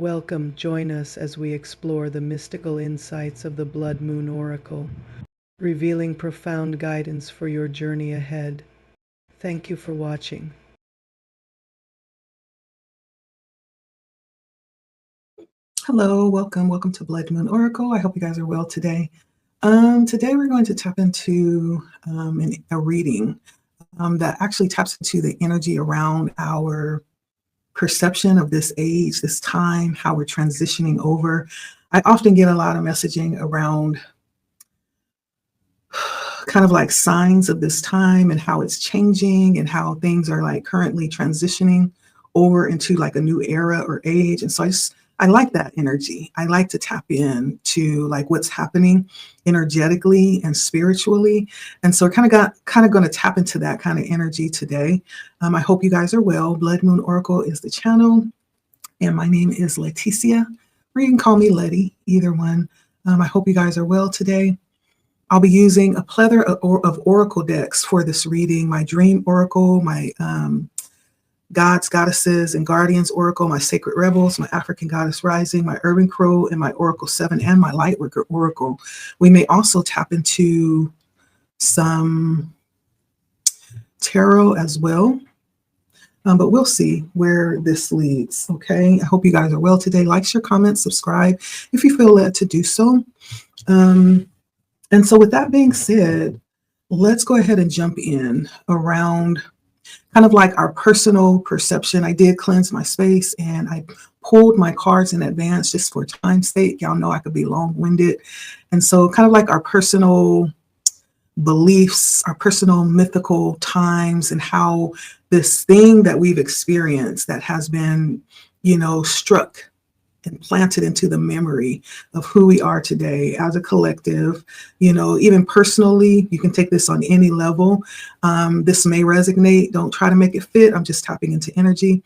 Welcome, join us as we explore the mystical insights of the Blood Moon Oracle, revealing profound guidance for your journey ahead. Thank you for watching. Hello, welcome to Blood Moon Oracle. I hope you guys are well today. Today we're going to tap into a reading that actually taps into the energy around our perception of this age, this time, how we're transitioning over. I often get a lot of messaging around kind of like signs of this time and how it's changing and how things are like currently transitioning over into like a new era or age. And so I like that energy. I like to tap in to like what's happening energetically and spiritually. And so we're kind of going to tap into that kind of energy today. I hope you guys are well. Blood Moon Oracle is the channel. And my name is Leticia, or you can call me Letty, either one. I hope you guys are well today. I'll be using a plethora of oracle decks for this reading. My Dream Oracle, my Gods, Goddesses, and Guardians Oracle, my Sacred Rebels, my African Goddess Rising, my Urban Crow, and my Oracle 7, and my Lightworker Oracle. We may also tap into some tarot as well, but we'll see where this leads, okay? I hope you guys are well today. Like, share, comment, subscribe if you feel led to do so. And so with that being said, let's go ahead and jump in around kind of like our personal perception. I did cleanse my space and I pulled my cards in advance just for time's sake. Y'all know I could be long-winded. And so kind of like our personal beliefs, our personal mythical times, and how this thing that we've experienced that has been, struck and planted into the memory of who we are today as a collective, even personally. You can take this on any level. This may resonate. Don't try to make it fit. I'm just tapping into energy.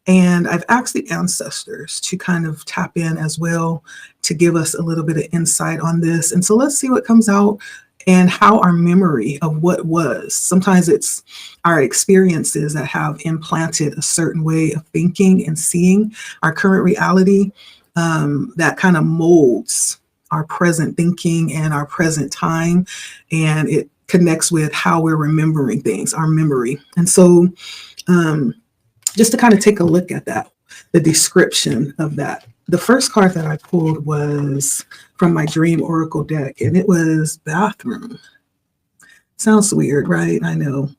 And I've asked the ancestors to kind of tap in as well to give us a little bit of insight on this. And so let's see what comes out and how our memory of what was. Sometimes it's our experiences that have implanted a certain way of thinking and seeing our current reality, that kind of molds our present thinking and our present time. And it connects with how we're remembering things, our memory. And so just to kind of take a look at that, the description of that. The first card that I pulled was from my Dream Oracle deck, and it was Bathroom. Sounds weird, right? I know.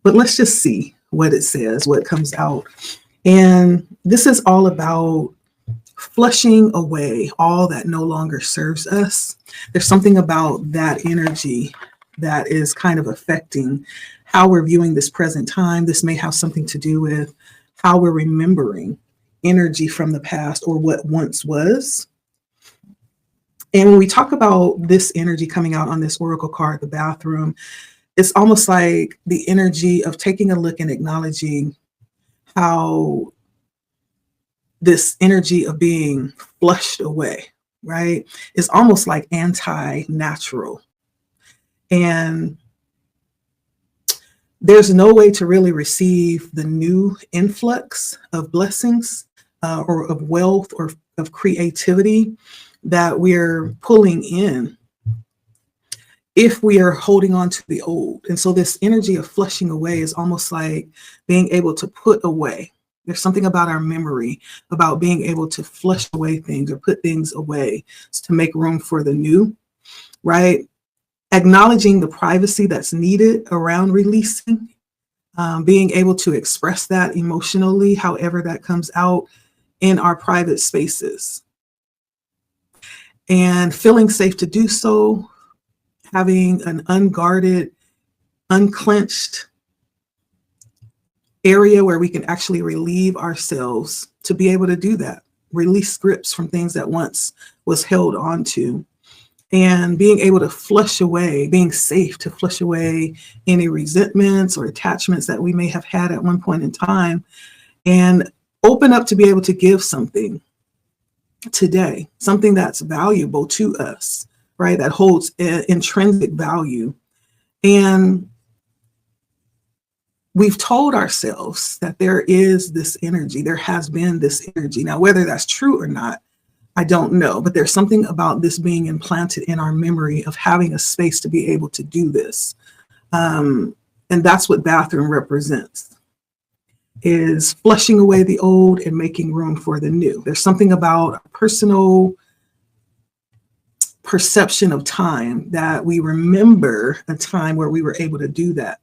But let's just see what it says, what comes out. And this is all about flushing away all that no longer serves us. There's something about that energy that is kind of affecting how we're viewing this present time. This may have something to do with how we're remembering energy from the past or what once was. And when we talk about this energy coming out on this oracle card, the Bathroom, it's almost like the energy of taking a look and acknowledging how this energy of being flushed away, right, is almost like anti-natural. And there's no way to really receive the new influx of blessings or of wealth or of creativity that we're pulling in if we are holding on to the old. And so this energy of flushing away is almost like being able to put away. There's something about our memory, about being able to flush away things or put things away to make room for the new, right? Acknowledging the privacy that's needed around releasing, being able to express that emotionally, however that comes out in our private spaces. And feeling safe to do so, having an unguarded, unclenched area where we can actually relieve ourselves to be able to do that, release grips from things that once was held onto, and being able to flush away, being safe to flush away any resentments or attachments that we may have had at one point in time, and open up to be able to give something today, something that's valuable to us, right? That holds intrinsic value. And we've told ourselves that there is this energy, there has been this energy. Now, whether that's true or not, I don't know, but there's something about this being implanted in our memory of having a space to be able to do this. And that's what bathroom represents, is flushing away the old and making room for the new. There's something about a personal perception of time that we remember a time where we were able to do that,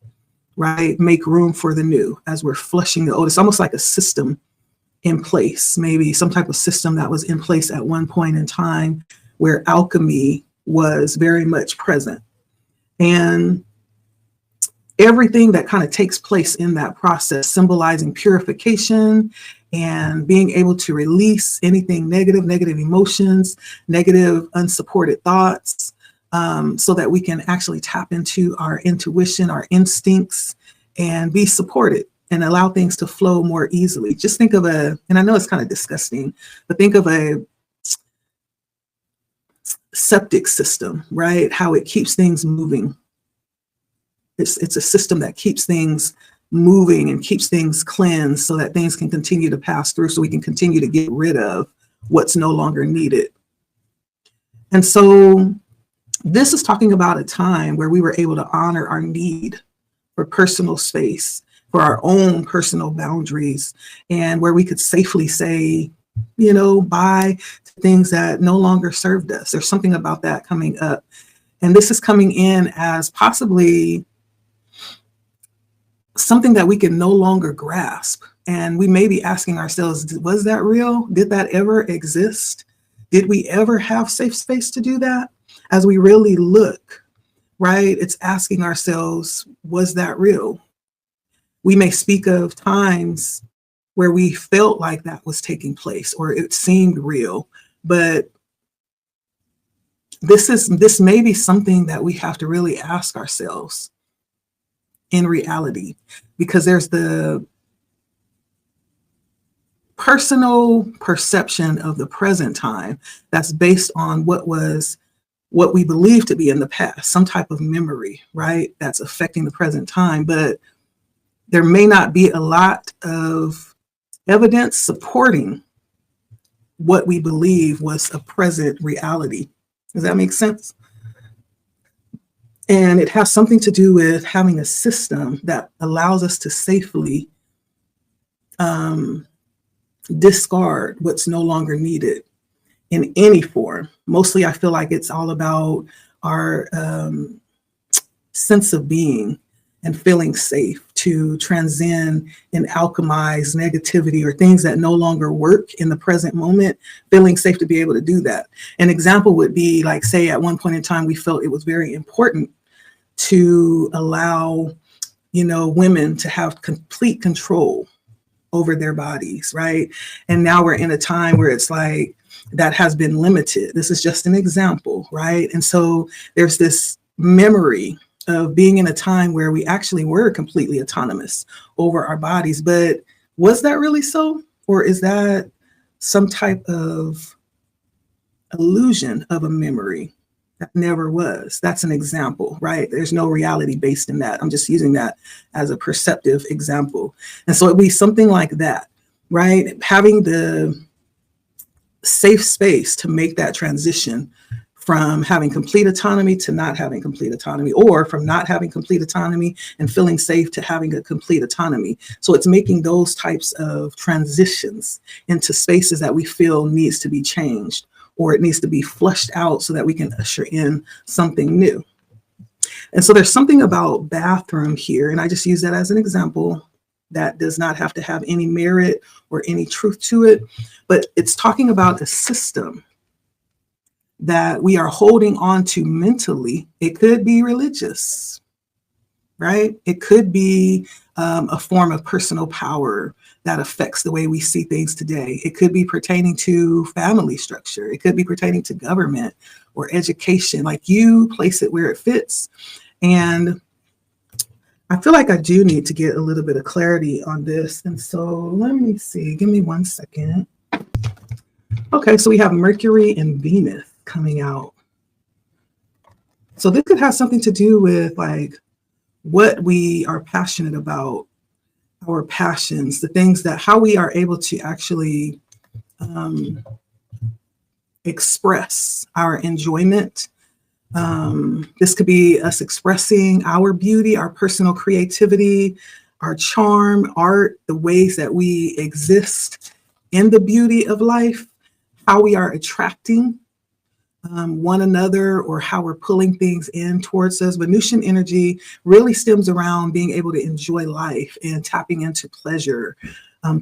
right? Make room for the new as we're flushing the old. It's almost like a system in place, maybe some type of system that was in place at one point in time where alchemy was very much present. And everything that kind of takes place in that process, symbolizing purification and being able to release anything negative emotions, negative unsupported thoughts, so that we can actually tap into our intuition, our instincts, and be supported and allow things to flow more easily. Just think of and I know it's kind of disgusting, but think of a septic system, right? How it keeps things moving. It's a system that keeps things moving and keeps things cleansed so that things can continue to pass through, so we can continue to get rid of what's no longer needed. And so this is talking about a time where we were able to honor our need for personal space, for our own personal boundaries, and where we could safely say, bye to things that no longer served us. There's something about that coming up. And this is coming in as possibly something that we can no longer grasp. And we may be asking ourselves, was that real? Did that ever exist? Did we ever have safe space to do that? As we really look, right, it's asking ourselves, was that real? We may speak of times where we felt like that was taking place or it seemed real, but this may be something that we have to really ask ourselves in reality, because there's the personal perception of the present time that's based on what we believe to be in the past, some type of memory, right, that's affecting the present time. But there may not be a lot of evidence supporting what we believe was a present reality. Does that make sense? And it has something to do with having a system that allows us to safely discard what's no longer needed in any form. Mostly, I feel like it's all about our sense of being and feeling safe to transcend and alchemize negativity or things that no longer work in the present moment, feeling safe to be able to do that. An example would be like, say, at one point in time, we felt it was very important to allow, women to have complete control over their bodies, right? And now we're in a time where it's like that has been limited. This is just an example, right? And so there's this memory of being in a time where we actually were completely autonomous over our bodies. But was that really so? Or is that some type of illusion of a memory that never was? That's an example, right? There's no reality based in that. I'm just using that as a perceptive example. And so it'd be something like that, right? Having the safe space to make that transition from having complete autonomy to not having complete autonomy, or from not having complete autonomy and feeling safe to having a complete autonomy. So it's making those types of transitions into spaces that we feel needs to be changed, or it needs to be flushed out so that we can usher in something new. And so there's something about bathroom here, and I just use that as an example that does not have to have any merit or any truth to it, but it's talking about a system that we are holding on to mentally. It could be religious, right? It could be a form of personal power that affects the way we see things today. It could be pertaining to family structure. It could be pertaining to government or education. Like, you place it where it fits. And I feel like I do need to get a little bit of clarity on this. And so let me see, give me 1 second. Okay, so we have Mercury and Venus coming out. So this could have something to do with like what we are passionate about our passions, the things that how we are able to actually um, express our enjoyment. This could be us expressing our beauty, our personal creativity, our charm, art, the ways that we exist in the beauty of life, how we are attracting one another, or how we're pulling things in towards us. Venusian energy really stems around being able to enjoy life and tapping into pleasure,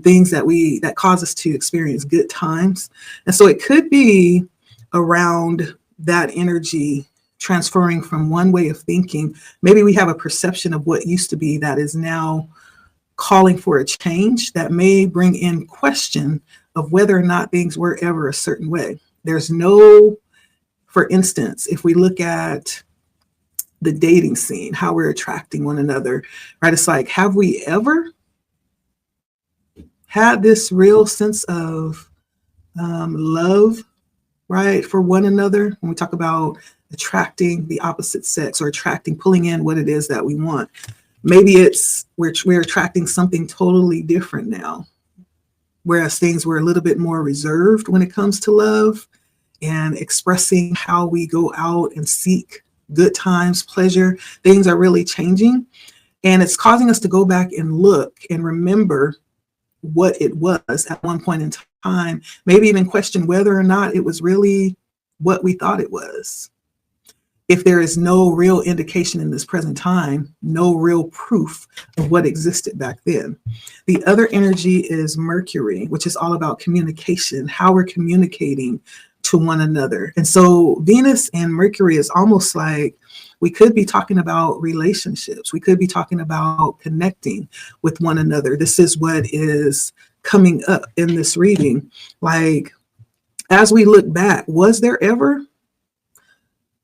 things that cause us to experience good times. And so it could be around that energy transferring from one way of thinking. Maybe we have a perception of what used to be that is now calling for a change that may bring in question of whether or not things were ever a certain way. There's no, for instance, if we look at the dating scene, how we're attracting one another, right? It's like, have we ever had this real sense of love, right, for one another? When we talk about attracting the opposite sex or attracting, pulling in what it is that we want, maybe it's we're attracting something totally different now, whereas things were a little bit more reserved when it comes to love and expressing how we go out and seek good times, pleasure. Things are really changing, and it's causing us to go back and look and remember what it was at one point in time, maybe even question whether or not it was really what we thought it was. If there is no real indication in this present time, no real proof of what existed back then. The other energy is Mercury, which is all about communication, how we're communicating to one another. And so Venus and Mercury is almost like we could be talking about relationships. We could be talking about connecting with one another. This is what is coming up in this reading. Like, as we look back, was there ever,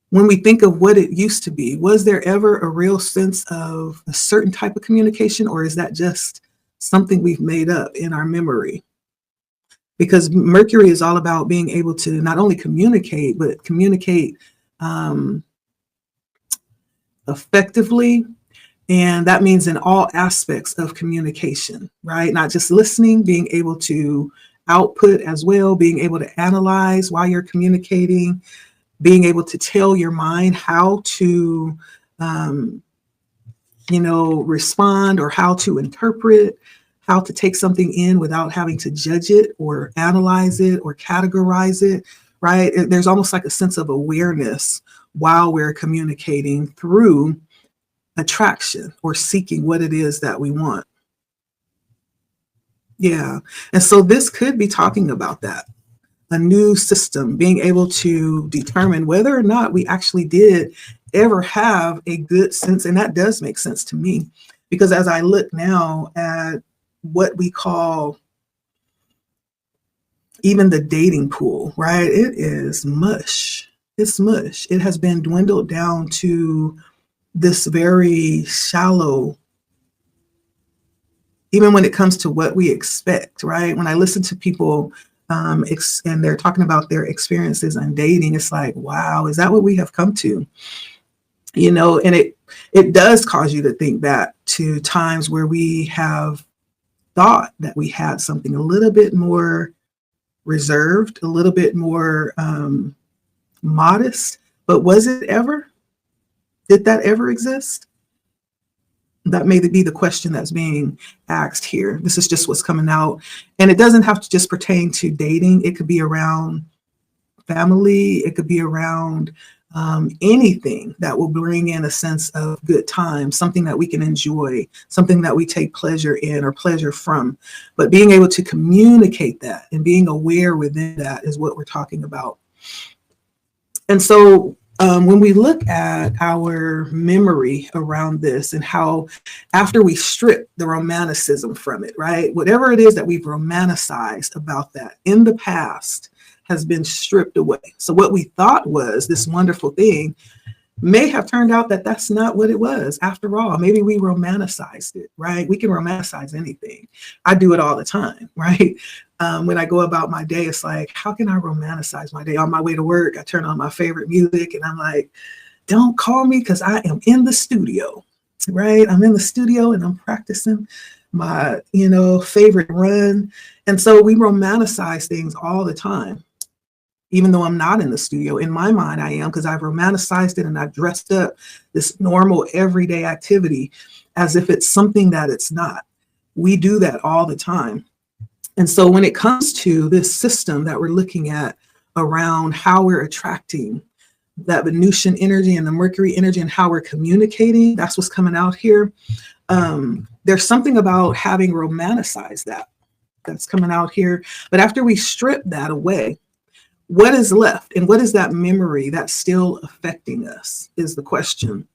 when we think of what it used to be, was there ever a real sense of a certain type of communication, or is that just something we've made up in our memory? Because Mercury is all about being able to not only communicate, but communicate effectively. And that means in all aspects of communication, right? Not just listening, being able to output as well, being able to analyze while you're communicating, being able to tell your mind how to, respond, or how to interpret, how to take something in without having to judge it or analyze it or categorize it, right? There's almost like a sense of awareness while we're communicating through attraction or seeking what it is that we want. Yeah. And so this could be talking about that. A new system, being able to determine whether or not we actually did ever have a good sense. And that does make sense to me, because as I look now at what we call even the dating pool, right? It is mush. It's mush. It has been dwindled down to this very shallow, even when it comes to what we expect, right? When I listen to people and they're talking about their experiences on dating, it's like, wow, is that what we have come to? And it does cause you to think back to times where we have thought that we had something a little bit more reserved, a little bit more modest, but was it ever? Did that ever exist? That may be the question that's being asked here. This is just what's coming out. And it doesn't have to just pertain to dating. It could be around family. It could be around anything that will bring in a sense of good time, something that we can enjoy, something that we take pleasure in or pleasure from. But being able to communicate that and being aware within that is what we're talking about. And so when we look at our memory around this and how after we strip the romanticism from it, right, whatever it is that we've romanticized about that in the past has been stripped away. So what we thought was this wonderful thing may have turned out that that's not what it was after all. Maybe we romanticized it, right? We can romanticize anything. I do it all the time, right? When I go about my day, it's like, how can I romanticize my day? On my way to work, I turn on my favorite music and I'm like, don't call me because I am in the studio, right? I'm in the studio and I'm practicing my, favorite run. And so we romanticize things all the time, even though I'm not in the studio. In my mind, I am, because I've romanticized it and I've dressed up this normal everyday activity as if it's something that it's not. We do that all the time. And so when it comes to this system that we're looking at around how we're attracting that Venusian energy and the Mercury energy and how we're communicating, that's what's coming out here. There's something about having romanticized that's coming out here. But after we strip that away, what is left? And what is that memory that's still affecting us is the question.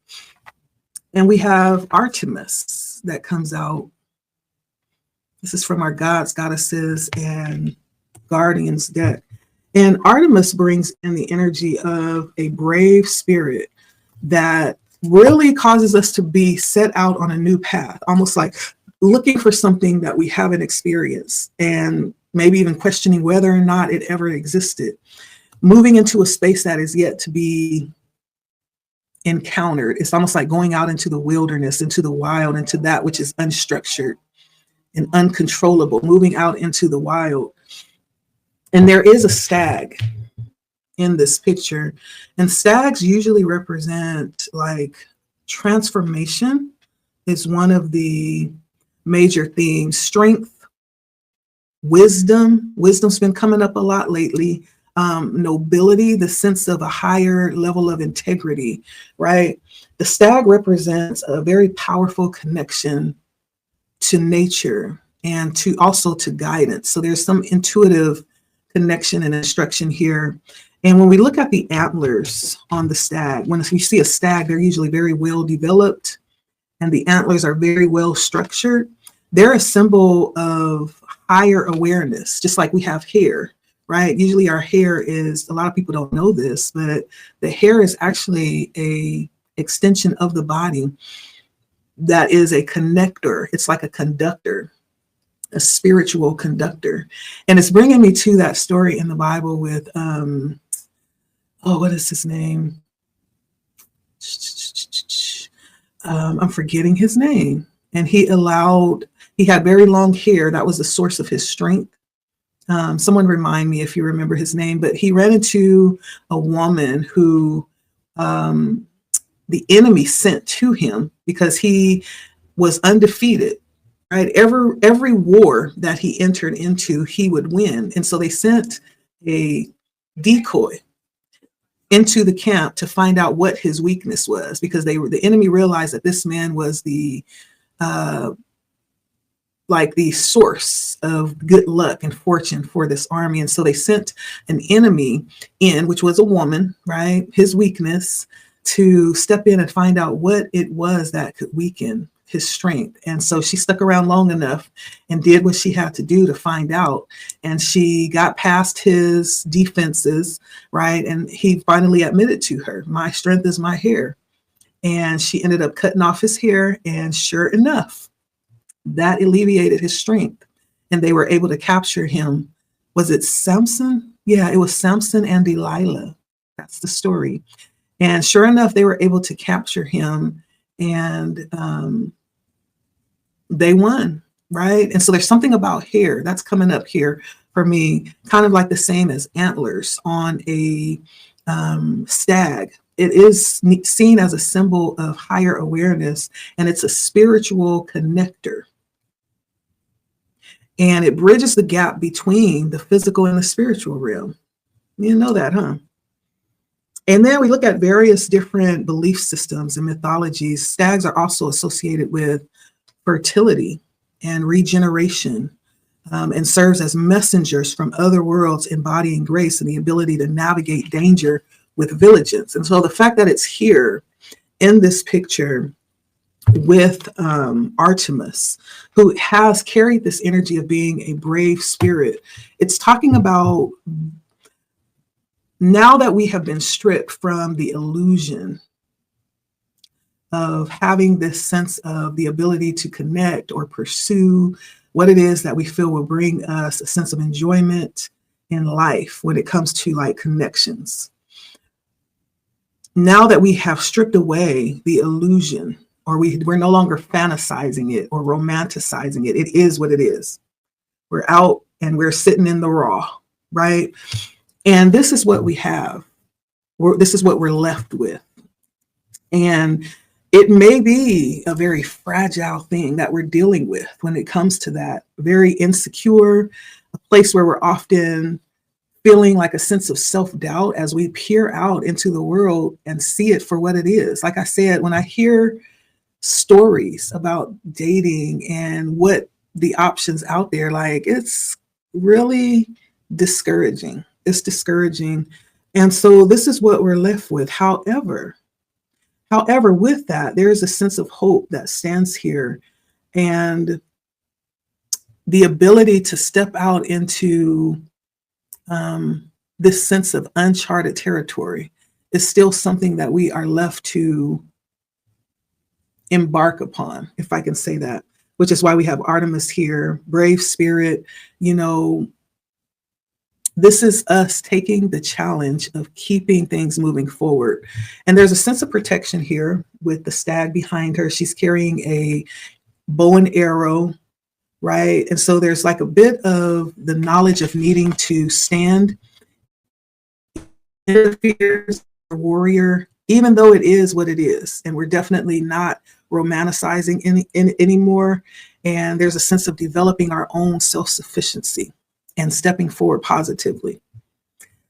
And we have Artemis that comes out. This is from our gods, goddesses, and guardians deck. And Artemis brings in the energy of a brave spirit that really causes us to be set out on a new path, almost like looking for something that we haven't experienced and maybe even questioning whether or not it ever existed, moving into a space that is yet to be encountered. It's almost like going out into the wilderness, into the wild, into that which is unstructured and uncontrollable, moving out into the wild. And there is a stag in this picture, and stags usually represent like transformation is one of the major themes. Strength, wisdom. Wisdom's been coming up a lot lately. Nobility, the sense of a higher level of integrity, right? The stag represents a very powerful connection to nature and to also to guidance. So there's some intuitive connection and instruction here. And when we look at the antlers on the stag, when we see a stag, they're usually very well developed and the antlers are very well structured. They're a symbol of higher awareness, just like we have hair, right? Usually our hair is, a lot of people don't know this, but the hair is actually a extension of the body that is a connector. It's like a conductor, a spiritual conductor. And it's bringing me to that story in the Bible with, what is his name? I'm forgetting his name. And he had very long hair. That was the source of his strength. Someone remind me if you remember his name, but he ran into a woman who the enemy sent to him because he was undefeated, right? Every war that he entered into, he would win. And so they sent a decoy into the camp to find out what his weakness was, because the enemy realized that this man was the source of good luck and fortune for this army. And so they sent an enemy in, which was a woman, right? His weakness, to step in and find out what it was that could weaken his strength. And so she stuck around long enough and did what she had to do to find out. And she got past his defenses, right? And he finally admitted to her, my strength is my hair. And she ended up cutting off his hair. And sure enough, that alleviated his strength. And they were able to capture him. Was it Samson? Yeah, it was Samson and Delilah. That's the story. And sure enough, they were able to capture him, and they won, right? And so there's something about hair that's coming up here for me, kind of like the same as antlers on a stag. It is seen as a symbol of higher awareness, and it's a spiritual connector. And it bridges the gap between the physical and the spiritual realm. You know that, huh? And then we look at various different belief systems and mythologies. Stags are also associated with fertility and regeneration, and serves as messengers from other worlds, embodying grace and the ability to navigate danger with vigilance. And so the fact that it's here in this picture with Artemis, who has carried this energy of being a brave spirit, it's talking about now that we have been stripped from the illusion of having this sense of the ability to connect or pursue what it is that we feel will bring us a sense of enjoyment in life when it comes to like connections. Now that we have stripped away the illusion or we're no longer fantasizing it or romanticizing it. It is what it is. We're out and we're sitting in the raw, right? And this is what we have. This is what we're left with. And it may be a very fragile thing that we're dealing with when it comes to that. Very insecure, a place where we're often feeling like a sense of self-doubt as we peer out into the world and see it for what it is. Like I said, when I hear stories about dating and what the options out there, like, it's really discouraging. It's discouraging. And so this is what we're left with. However, with that, there is a sense of hope that stands here, and the ability to step out into this sense of uncharted territory is still something that we are left to embark upon, if I can say that, which is why we have Artemis here, brave spirit. You know, this is us taking the challenge of keeping things moving forward. And there's a sense of protection here with the stag behind her. She's carrying a bow and arrow, right? And so there's like a bit of the knowledge of needing to stand, interferes, a warrior, even though it is what it is. And we're definitely not romanticizing anymore. And there's a sense of developing our own self-sufficiency and stepping forward positively.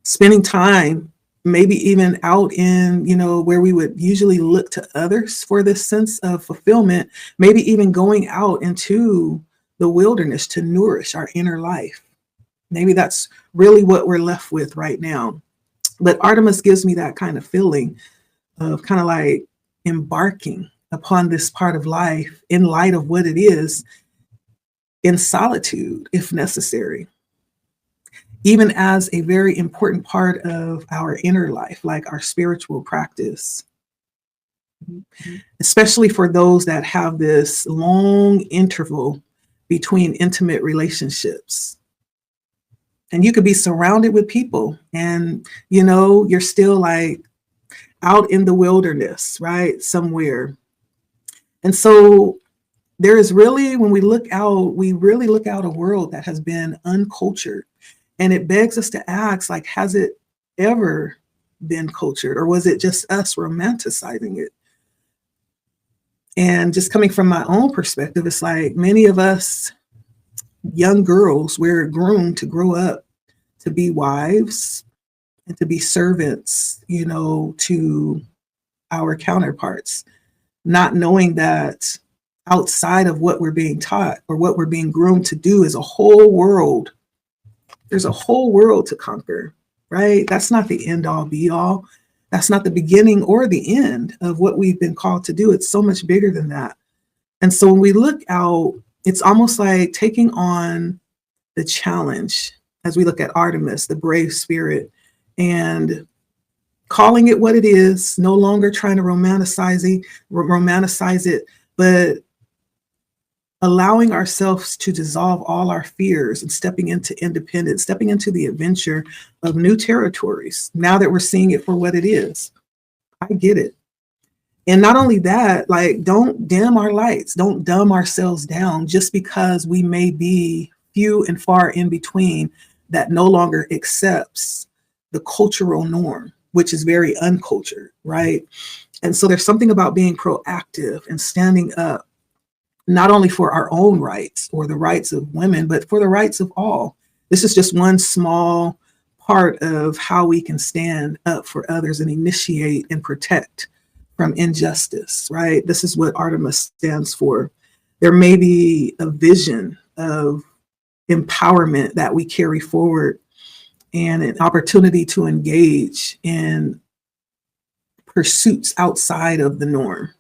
Spending time, maybe even out in, you know, where we would usually look to others for this sense of fulfillment, maybe even going out into the wilderness to nourish our inner life. Maybe that's really what we're left with right now. But Artemis gives me that kind of feeling of kind of like embarking upon this part of life in light of what it is, in solitude, if necessary, even as a very important part of our inner life, like our spiritual practice, especially for those that have this long interval between intimate relationships. And you could be surrounded with people and, you know, you're still like out in the wilderness, right? Somewhere. And so there is really, when we look out, we really look out a world that has been uncultured. And it begs us to ask, like, has it ever been cultured, or was it just us romanticizing it? And just coming from my own perspective, it's like many of us young girls, we're groomed to grow up to be wives and to be servants, you know, to our counterparts, not knowing that outside of what we're being taught or what we're being groomed to do is a whole world. There's a whole world to conquer, right? That's not the end all be all. That's not the beginning or the end of what we've been called to do. It's so much bigger than that. And so when we look out, it's almost like taking on the challenge as we look at Artemis, the brave spirit, and calling it what it is, no longer trying to romanticize it, but allowing ourselves to dissolve all our fears and stepping into independence, stepping into the adventure of new territories. Now that we're seeing it for what it is, I get it. And not only that, like, don't dim our lights, don't dumb ourselves down just because we may be few and far in between that no longer accepts the cultural norm, which is very uncultured, right? And so there's something about being proactive and standing up, not only for our own rights or the rights of women, but for the rights of all. This is just one small part of how we can stand up for others and initiate and protect from injustice, right? This is what Artemis stands for. There may be a vision of empowerment that we carry forward and an opportunity to engage in pursuits outside of the norm.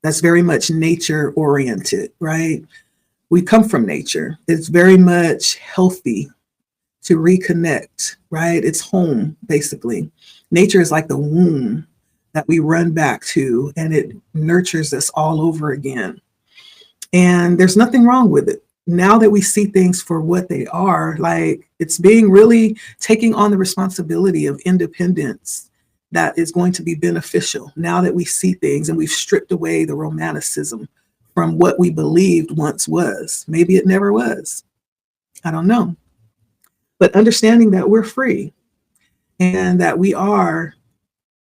That's very much nature oriented, right? We come from nature. It's very much healthy to reconnect, right? It's home, basically. Nature is like the womb that we run back to, and it nurtures us all over again. And there's nothing wrong with it. Now that we see things for what they are, like, it's being really taking on the responsibility of independence that is going to be beneficial now that we see things and we've stripped away the romanticism from what we believed once was. Maybe it never was. I don't know. But understanding that we're free and that we are,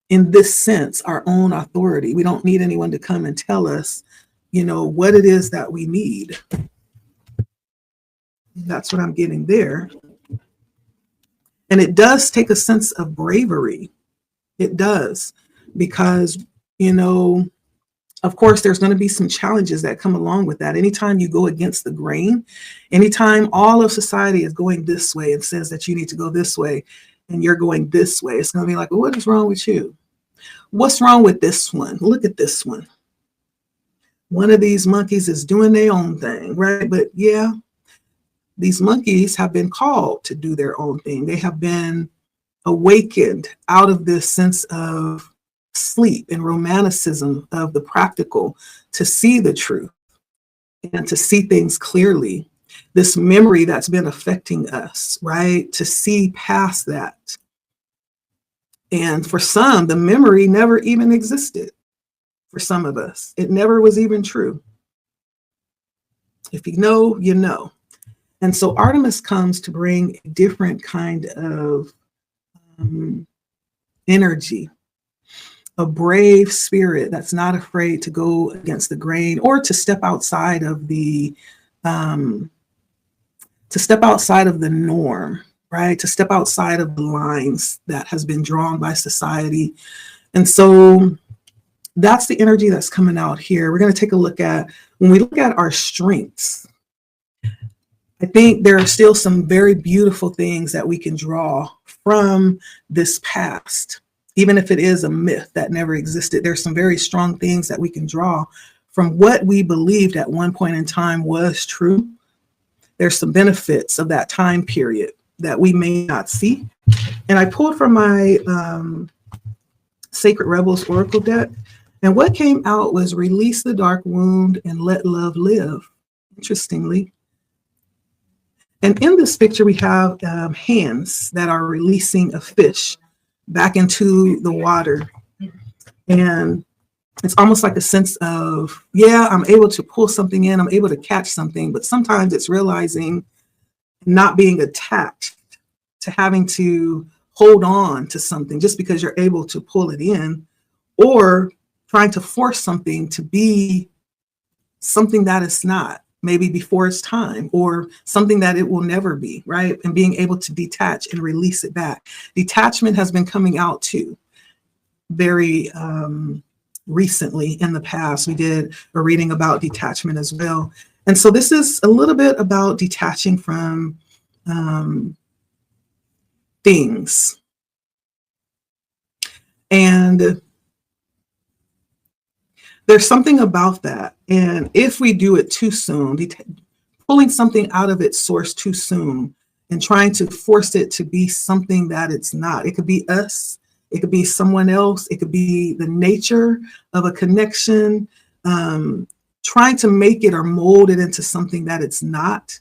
in this sense, our own authority. We don't need anyone to come and tell us, what it is that we need. That's what I'm getting there. And it does take a sense of bravery. It does, because, of course, there's going to be some challenges that come along with that. Anytime you go against the grain, anytime all of society is going this way and says that you need to go this way and you're going this way, it's going to be like, well, what is wrong with you? What's wrong with this one? Look at this one. One of these monkeys is doing their own thing, right? But yeah, these monkeys have been called to do their own thing. They have been awakened out of this sense of sleep and romanticism of the practical to see the truth and to see things clearly. This memory that's been affecting us, right? To see past that. And for some, the memory never even existed. For some of us, it never was even true. If you know, you know. And so Artemis comes to bring a different kind of energy, a brave spirit that's not afraid to go against the grain or to step outside of the norm, right? To step outside of the lines that has been drawn by society. And so that's the energy that's coming out here. We're going to take a look at, when we look at our strengths, I think there are still some very beautiful things that we can draw from this past. Even if it is a myth that never existed, there's some very strong things that we can draw from what we believed at one point in time was true. There's some benefits of that time period that we may not see. And I pulled from my Sacred Rebels Oracle deck, and what came out was release the dark wound and let love live, interestingly. And in this picture, we have hands that are releasing a fish back into the water. And it's almost like a sense of, yeah, I'm able to pull something in, I'm able to catch something, but sometimes it's realizing not being attached to having to hold on to something just because you're able to pull it in, or trying to force something to be something that it's not, maybe before it's time, or something that it will never be, right? And being able to detach and release it back. Detachment has been coming out too, very recently in the past. We did a reading about detachment as well. And so this is a little bit about detaching from things. And there's something about that. And if we do it too soon, pulling something out of its source too soon and trying to force it to be something that it's not. It could be us, it could be someone else, it could be the nature of a connection, trying to make it or mold it into something that it's not.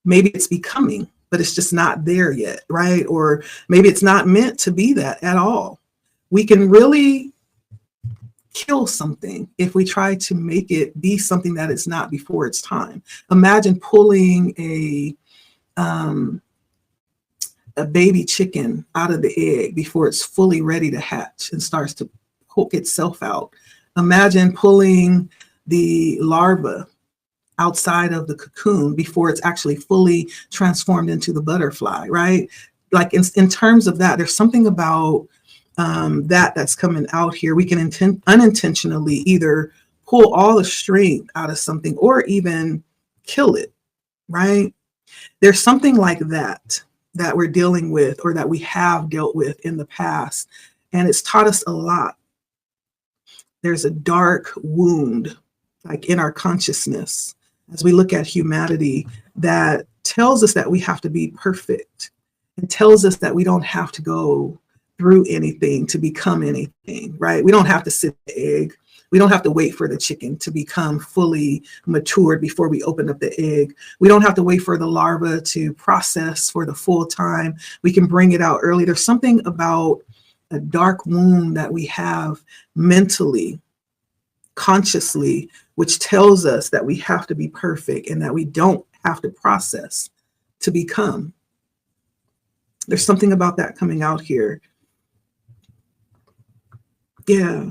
Maybe it's becoming, but it's just not there yet, right? Or maybe it's not meant to be that at all. We can really kill something if we try to make it be something that it's not before it's time. Imagine pulling a baby chicken out of the egg before it's fully ready to hatch and starts to poke itself out. Imagine pulling the larva outside of the cocoon before it's actually fully transformed into the butterfly, right? Like in terms of that, there's something about that's coming out here. We can unintentionally either pull all the strength out of something or even kill it, right? There's something like that we're dealing with, or that we have dealt with in the past, and it's taught us a lot. There's a dark wound, like in our consciousness, as we look at humanity, that tells us that we have to be perfect. It tells us that we don't have to go through anything to become anything, right? We don't have to sit the egg. We don't have to wait for the chicken to become fully matured before we open up the egg. We don't have to wait for the larva to process for the full time. We can bring it out early. There's something about a dark wound that we have mentally, consciously, which tells us that we have to be perfect and that we don't have to process to become. There's something about that coming out here. Yeah.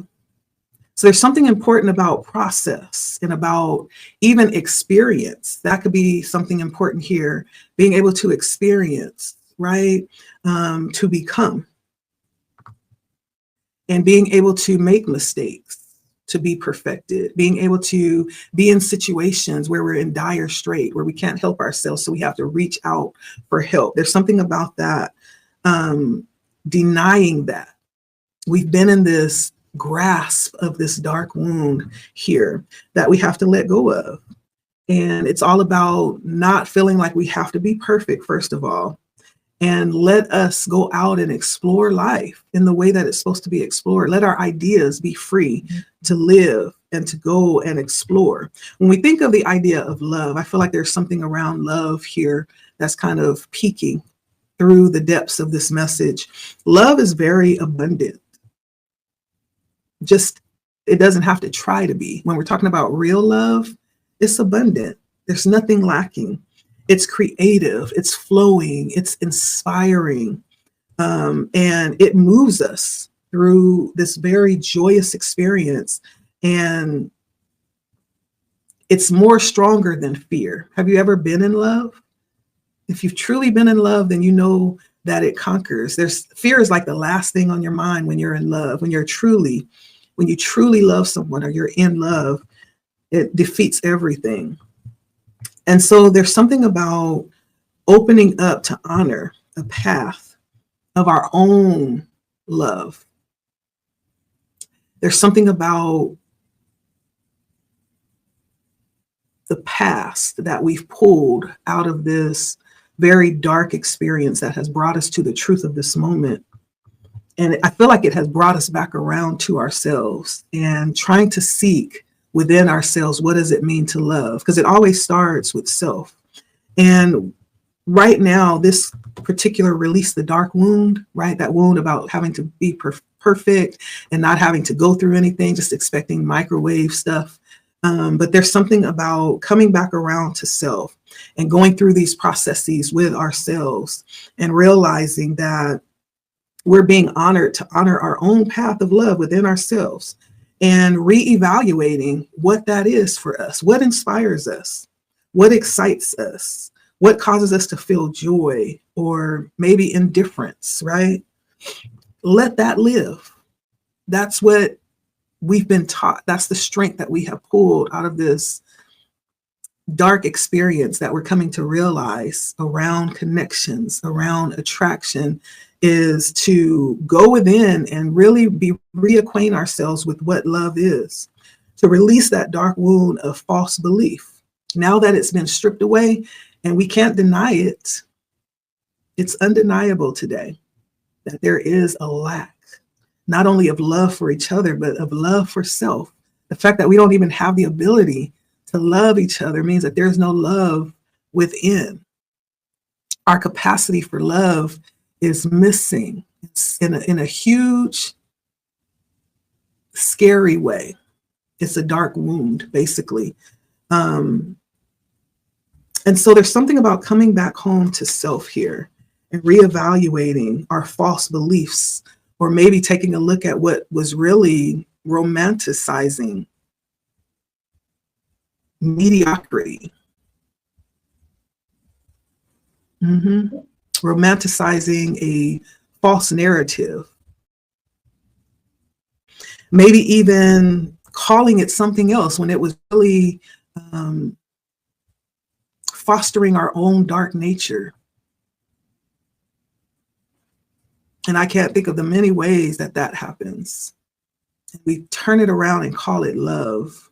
So there's something important about process and about even experience. That could be something important here, being able to experience, right? To become, and being able to make mistakes, to be perfected, being able to be in situations where we're in dire strait, where we can't help ourselves, so we have to reach out for help. There's something about that, denying that. We've been in this grasp of this dark wound here that we have to let go of. And it's all about not feeling like we have to be perfect, first of all, and let us go out and explore life in the way that it's supposed to be explored. Let our ideas be free to live and to go and explore. When we think of the idea of love, I feel like there's something around love here that's kind of peeking through the depths of this message. Love is very abundant. Just, it doesn't have to try to be. When we're talking about real love, it's abundant. There's nothing lacking. It's creative, it's flowing, it's inspiring, and it moves us through this very joyous experience. And it's more stronger than fear. Have you ever been in love? If you've truly been in love, then you know that it conquers. Fear is like the last thing on your mind when you're in love. When you truly love someone or you're in love, it defeats everything. And so there's something about opening up to honor a path of our own love. There's something about the past that we've pulled out of this very dark experience that has brought us to the truth of this moment. And I feel like it has brought us back around to ourselves and trying to seek within ourselves, what does it mean to love? Because it always starts with self. And right now, this particular release the dark wound, right? That wound about having to be perfect and not having to go through anything, just expecting microwave stuff. But there's something about coming back around to self and going through these processes with ourselves and realizing that we're being honored to honor our own path of love within ourselves and reevaluating what that is for us, what inspires us, what excites us, what causes us to feel joy or maybe indifference, right? Let that live. That's what we've been taught. That's the strength that we have pulled out of this dark experience that we're coming to realize around connections, around attraction, is to go within and really reacquaint ourselves with what love is, to release that dark wound of false belief. Now that it's been stripped away and we can't deny it, it's undeniable today that there is a lack, not only of love for each other, but of love for self. The fact that we don't even have the ability to love each other means that there's no love within. Our capacity for love is missing. It's in a huge, scary way. It's a dark wound, basically. And so there's something about coming back home to self here and reevaluating our false beliefs, or maybe taking a look at what was really romanticizing mediocrity. Romanticizing a false narrative. Maybe even calling it something else when it was really fostering our own dark nature. And I can't think of the many ways that that happens. And we turn it around and call it love.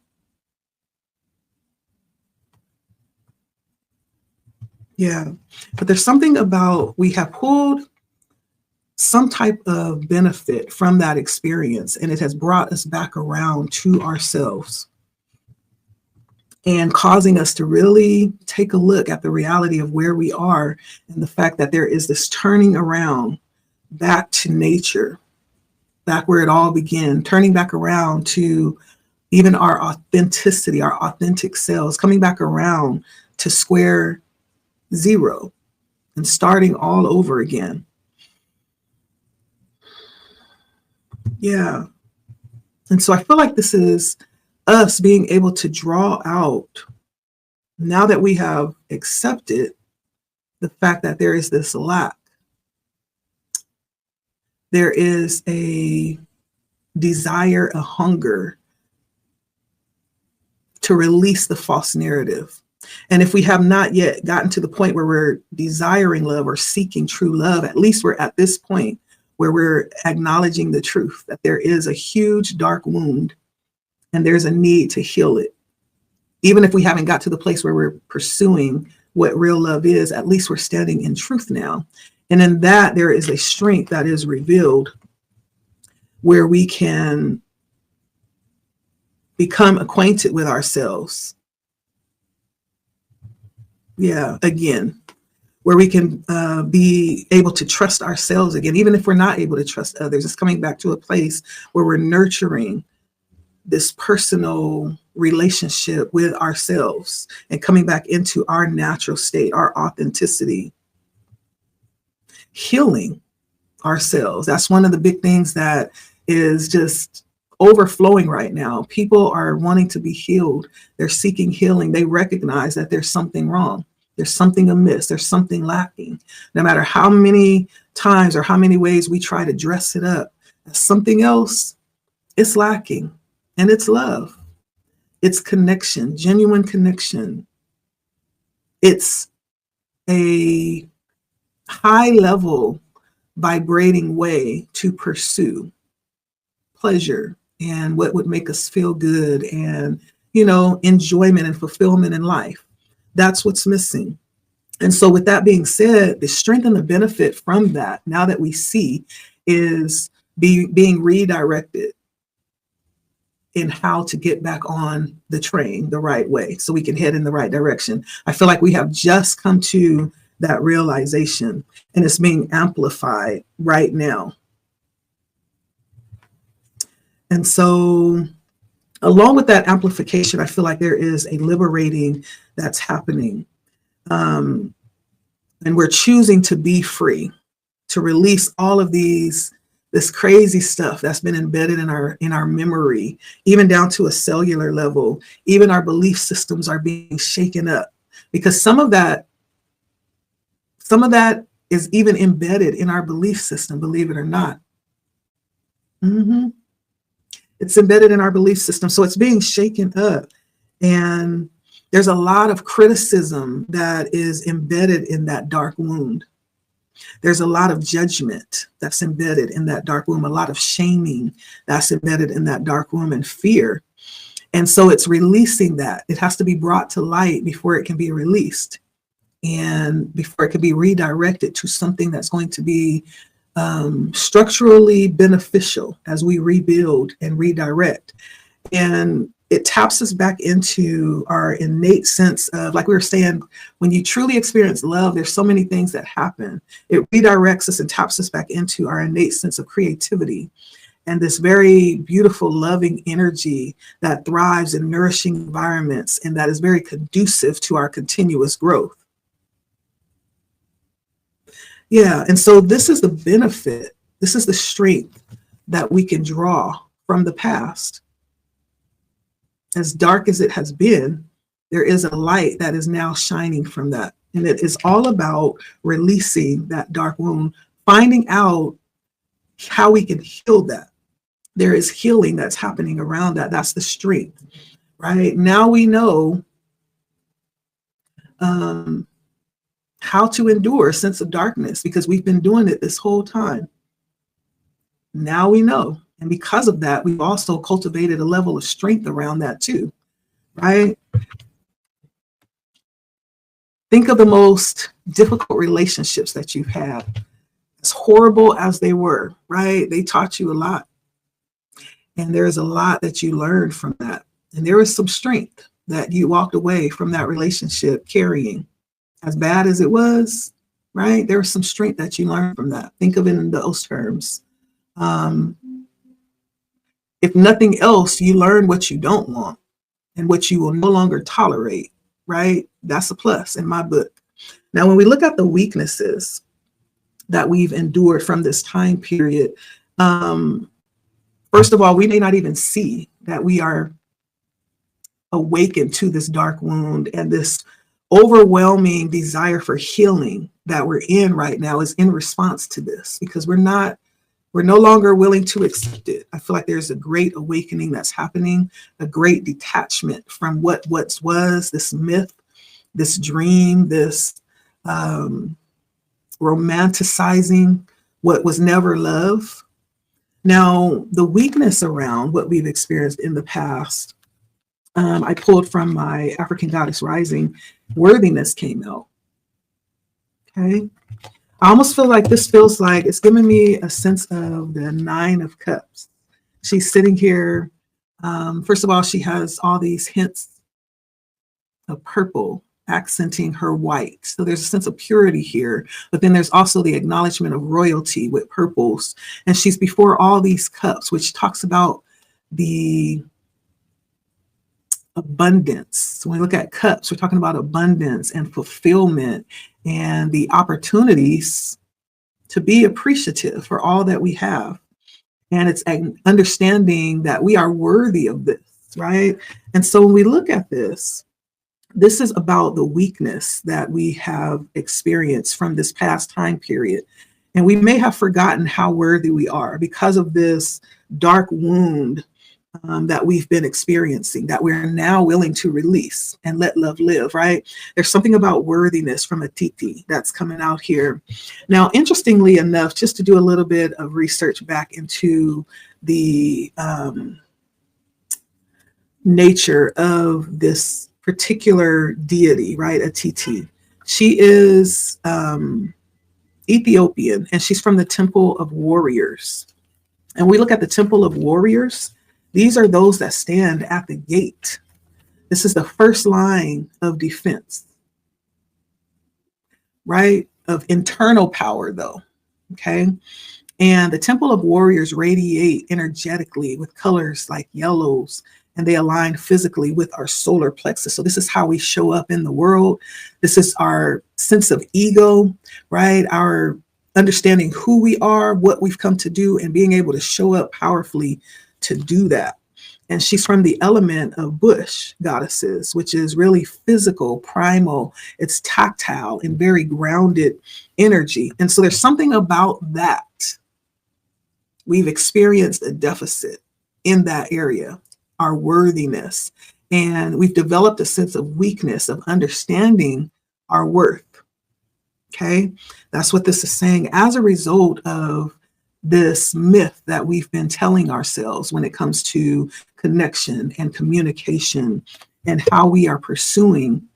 Yeah, but there's something about, we have pulled some type of benefit from that experience, and it has brought us back around to ourselves and causing us to really take a look at the reality of where we are and the fact that there is this turning around back to nature, back where it all began, turning back around to even our authenticity, our authentic selves, coming back around to square zero and starting all over again. Yeah. And so I feel like this is us being able to draw out, now that we have accepted the fact that there is this lack, there is a desire, a hunger to release the false narrative. And if we have not yet gotten to the point where we're desiring love or seeking true love, at least we're at this point where we're acknowledging the truth that there is a huge dark wound and there's a need to heal it. Even if we haven't got to the place where we're pursuing what real love is, at least we're standing in truth now. And in that, there is a strength that is revealed where we can become acquainted with ourselves. Yeah, again, where we can be able to trust ourselves again, even if we're not able to trust others. It's coming back to a place where we're nurturing this personal relationship with ourselves and coming back into our natural state, our authenticity, healing ourselves. That's one of the big things that is just overflowing right now. People are wanting to be healed. They're seeking healing. They recognize that there's something wrong. There's something amiss. There's something lacking. No matter how many times or how many ways we try to dress it up as something else, it's lacking. And it's love. It's connection, genuine connection. It's a high level vibrating way to pursue pleasure and what would make us feel good and, enjoyment and fulfillment in life. That's what's missing. And so with that being said, the strength and the benefit from that, now that we see, is being redirected in how to get back on the train the right way so we can head in the right direction. I feel like we have just come to that realization, and it's being amplified right now. And so along with that amplification, I feel like there is a liberating that's happening. And we're choosing to be free, to release all of this crazy stuff that's been embedded in our memory, even down to a cellular level. Even our belief systems are being shaken up because some of that is even embedded in our belief system, believe it or not. Mm-hmm. It's embedded in our belief system. So it's being shaken up. And there's a lot of criticism that is embedded in that dark wound. There's a lot of judgment that's embedded in that dark womb, a lot of shaming that's embedded in that dark womb, and fear. And so it's releasing that. It has to be brought to light before it can be released and before it can be redirected to something that's going to be structurally beneficial as we rebuild and redirect. And it taps us back into our innate sense of, like we were saying, when you truly experience love, there's so many things that happen. It redirects us and taps us back into our innate sense of creativity and this very beautiful, loving energy that thrives in nourishing environments and that is very conducive to our continuous growth. Yeah, and so this is the benefit. This is the strength that we can draw from the past. As dark as it has been, there is a light that is now shining from that. And it is all about releasing that dark wound, finding out how we can heal that. There is healing that's happening around that. That's the strength, right? Now we know how to endure a sense of darkness because we've been doing it this whole time. Now we know. And because of that, we've also cultivated a level of strength around that too, right? Think of the most difficult relationships that you've had, as horrible as they were, right? They taught you a lot. And there's a lot that you learned from that. And there is some strength that you walked away from that relationship carrying. As bad as it was, right? There was some strength that you learned from that. Think of it in those terms. If nothing else, you learn what you don't want and what you will no longer tolerate, right? That's a plus in my book. Now, when we look at the weaknesses that we've endured from this time period, first of all, we may not even see that we are awakened to this dark wound, and this overwhelming desire for healing that we're in right now is in response to this, because we're no longer willing to accept it. I feel like there's a great awakening that's happening, a great detachment from what was, this myth, this dream, this romanticizing what was never love. Now, the weakness around what we've experienced in the past, I pulled from my African Goddess Rising, worthiness came out. Okay. I almost feel like this feels like it's giving me a sense of the Nine of Cups. She's sitting here. First of all, she has all these hints of purple accenting her white. So there's a sense of purity here, but then there's also the acknowledgement of royalty with purples. And she's before all these cups, which talks about the abundance. When we look at cups, we're talking about abundance and fulfillment and the opportunities to be appreciative for all that we have. And it's understanding that we are worthy of this, right? And so when we look at this is about the weakness that we have experienced from this past time period. And we may have forgotten how worthy we are because of this dark wound that we've been experiencing, that we're now willing to release and let love live, right? There's something about worthiness from a titi that's coming out here. Now, interestingly enough, just to do a little bit of research back into the nature of this particular deity, right? A titi. She is Ethiopian, and she's from the Temple of Warriors. And we look at the Temple of Warriors. These are those that stand at the gate. This is the first line of defense, right? Of internal power, though. Okay. And the Temple of Warriors radiate energetically with colors like yellows, and they align physically with our solar plexus. So this is how we show up in the world. This is our sense of ego, right? Our understanding who we are, what we've come to do, and being able to show up powerfully to do that. And she's from the element of bush goddesses, which is really physical, primal, it's tactile and very grounded energy. And so there's something about that. We've experienced a deficit in that area, our worthiness. And we've developed a sense of weakness, of understanding our worth. Okay, that's what this is saying as a result of this myth that we've been telling ourselves when it comes to connection and communication and how we are pursuing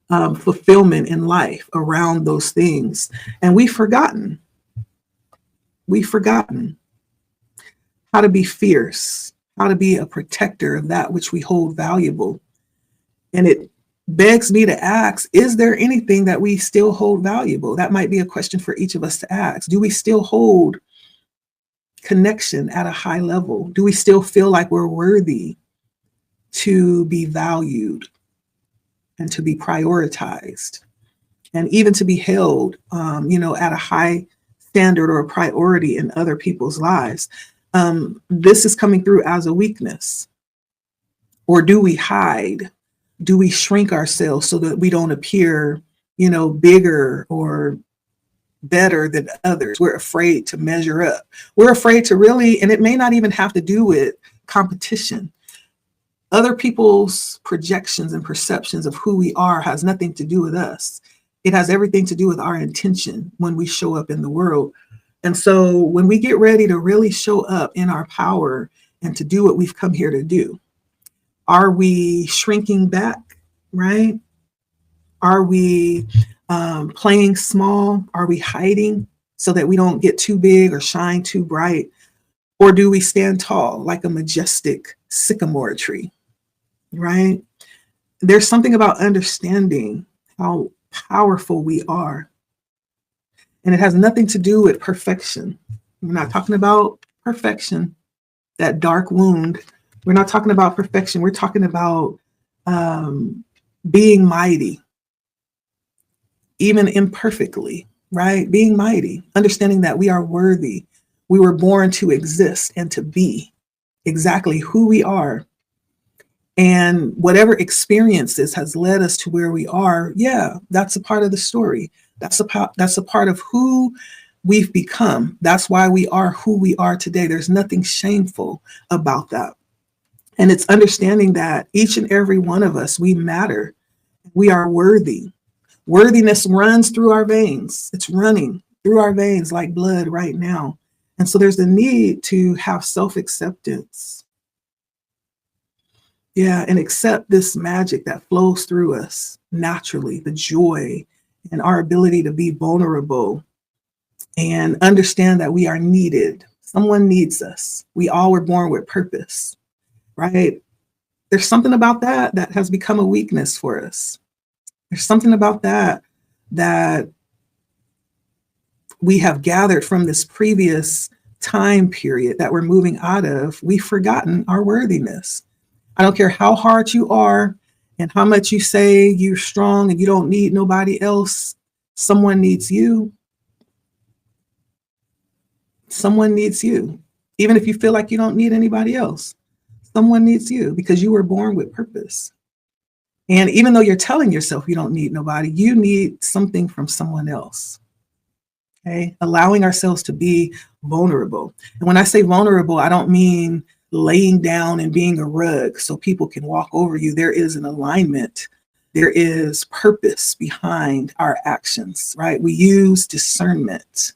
fulfillment in life around those things. And we've forgotten how to be fierce, how to be a protector of that which we hold valuable. And it begs me to ask, is there anything that we still hold valuable? That might be a question for each of us to ask. Do we still hold connection at a high level? Do we still feel like we're worthy to be valued and to be prioritized and even to be held, at a high standard or a priority in other people's lives? This is coming through as a weakness. Or do we hide? Do we shrink ourselves so that we don't appear, bigger or better than others? We're afraid to measure up. We're afraid to really, and it may not even have to do with competition. Other people's projections and perceptions of who we are has nothing to do with us. It has everything to do with our intention when we show up in the world. And so when we get ready to really show up in our power and to do what we've come here to do, are we shrinking back, right? Are we playing small? Are we hiding so that we don't get too big or shine too bright? Or do we stand tall like a majestic sycamore tree, right? There's something about understanding how powerful we are. And it has nothing to do with perfection. We're not talking about perfection. that dark wound. We're not talking about perfection. We're talking about being mighty, even imperfectly, right? Being mighty, understanding that we are worthy. We were born to exist and to be exactly who we are. And whatever experiences has led us to where we are, yeah, that's a part of the story. That's a part of who we've become. That's why we are who we are today. There's nothing shameful about that. And it's understanding that each and every one of us, we matter. We are worthy. Worthiness runs through our veins. It's running through our veins like blood right now. And so there's the need to have self-acceptance. Yeah, and accept this magic that flows through us naturally, the joy and our ability to be vulnerable and understand that we are needed. Someone needs us. We all were born with purpose, right? There's something about that that has become a weakness for us. There's something about that that we have gathered from this previous time period that we're moving out of. We've forgotten our worthiness. I don't care how hard you are and how much you say you're strong and you don't need nobody else. Someone needs you. Someone needs you. Even if you feel like you don't need anybody else, someone needs you because you were born with purpose. And even though you're telling yourself you don't need nobody, you need something from someone else. Okay, allowing ourselves to be vulnerable. And when I say vulnerable, I don't mean laying down and being a rug so people can walk over you. There is an alignment. There is purpose behind our actions, right? We use discernment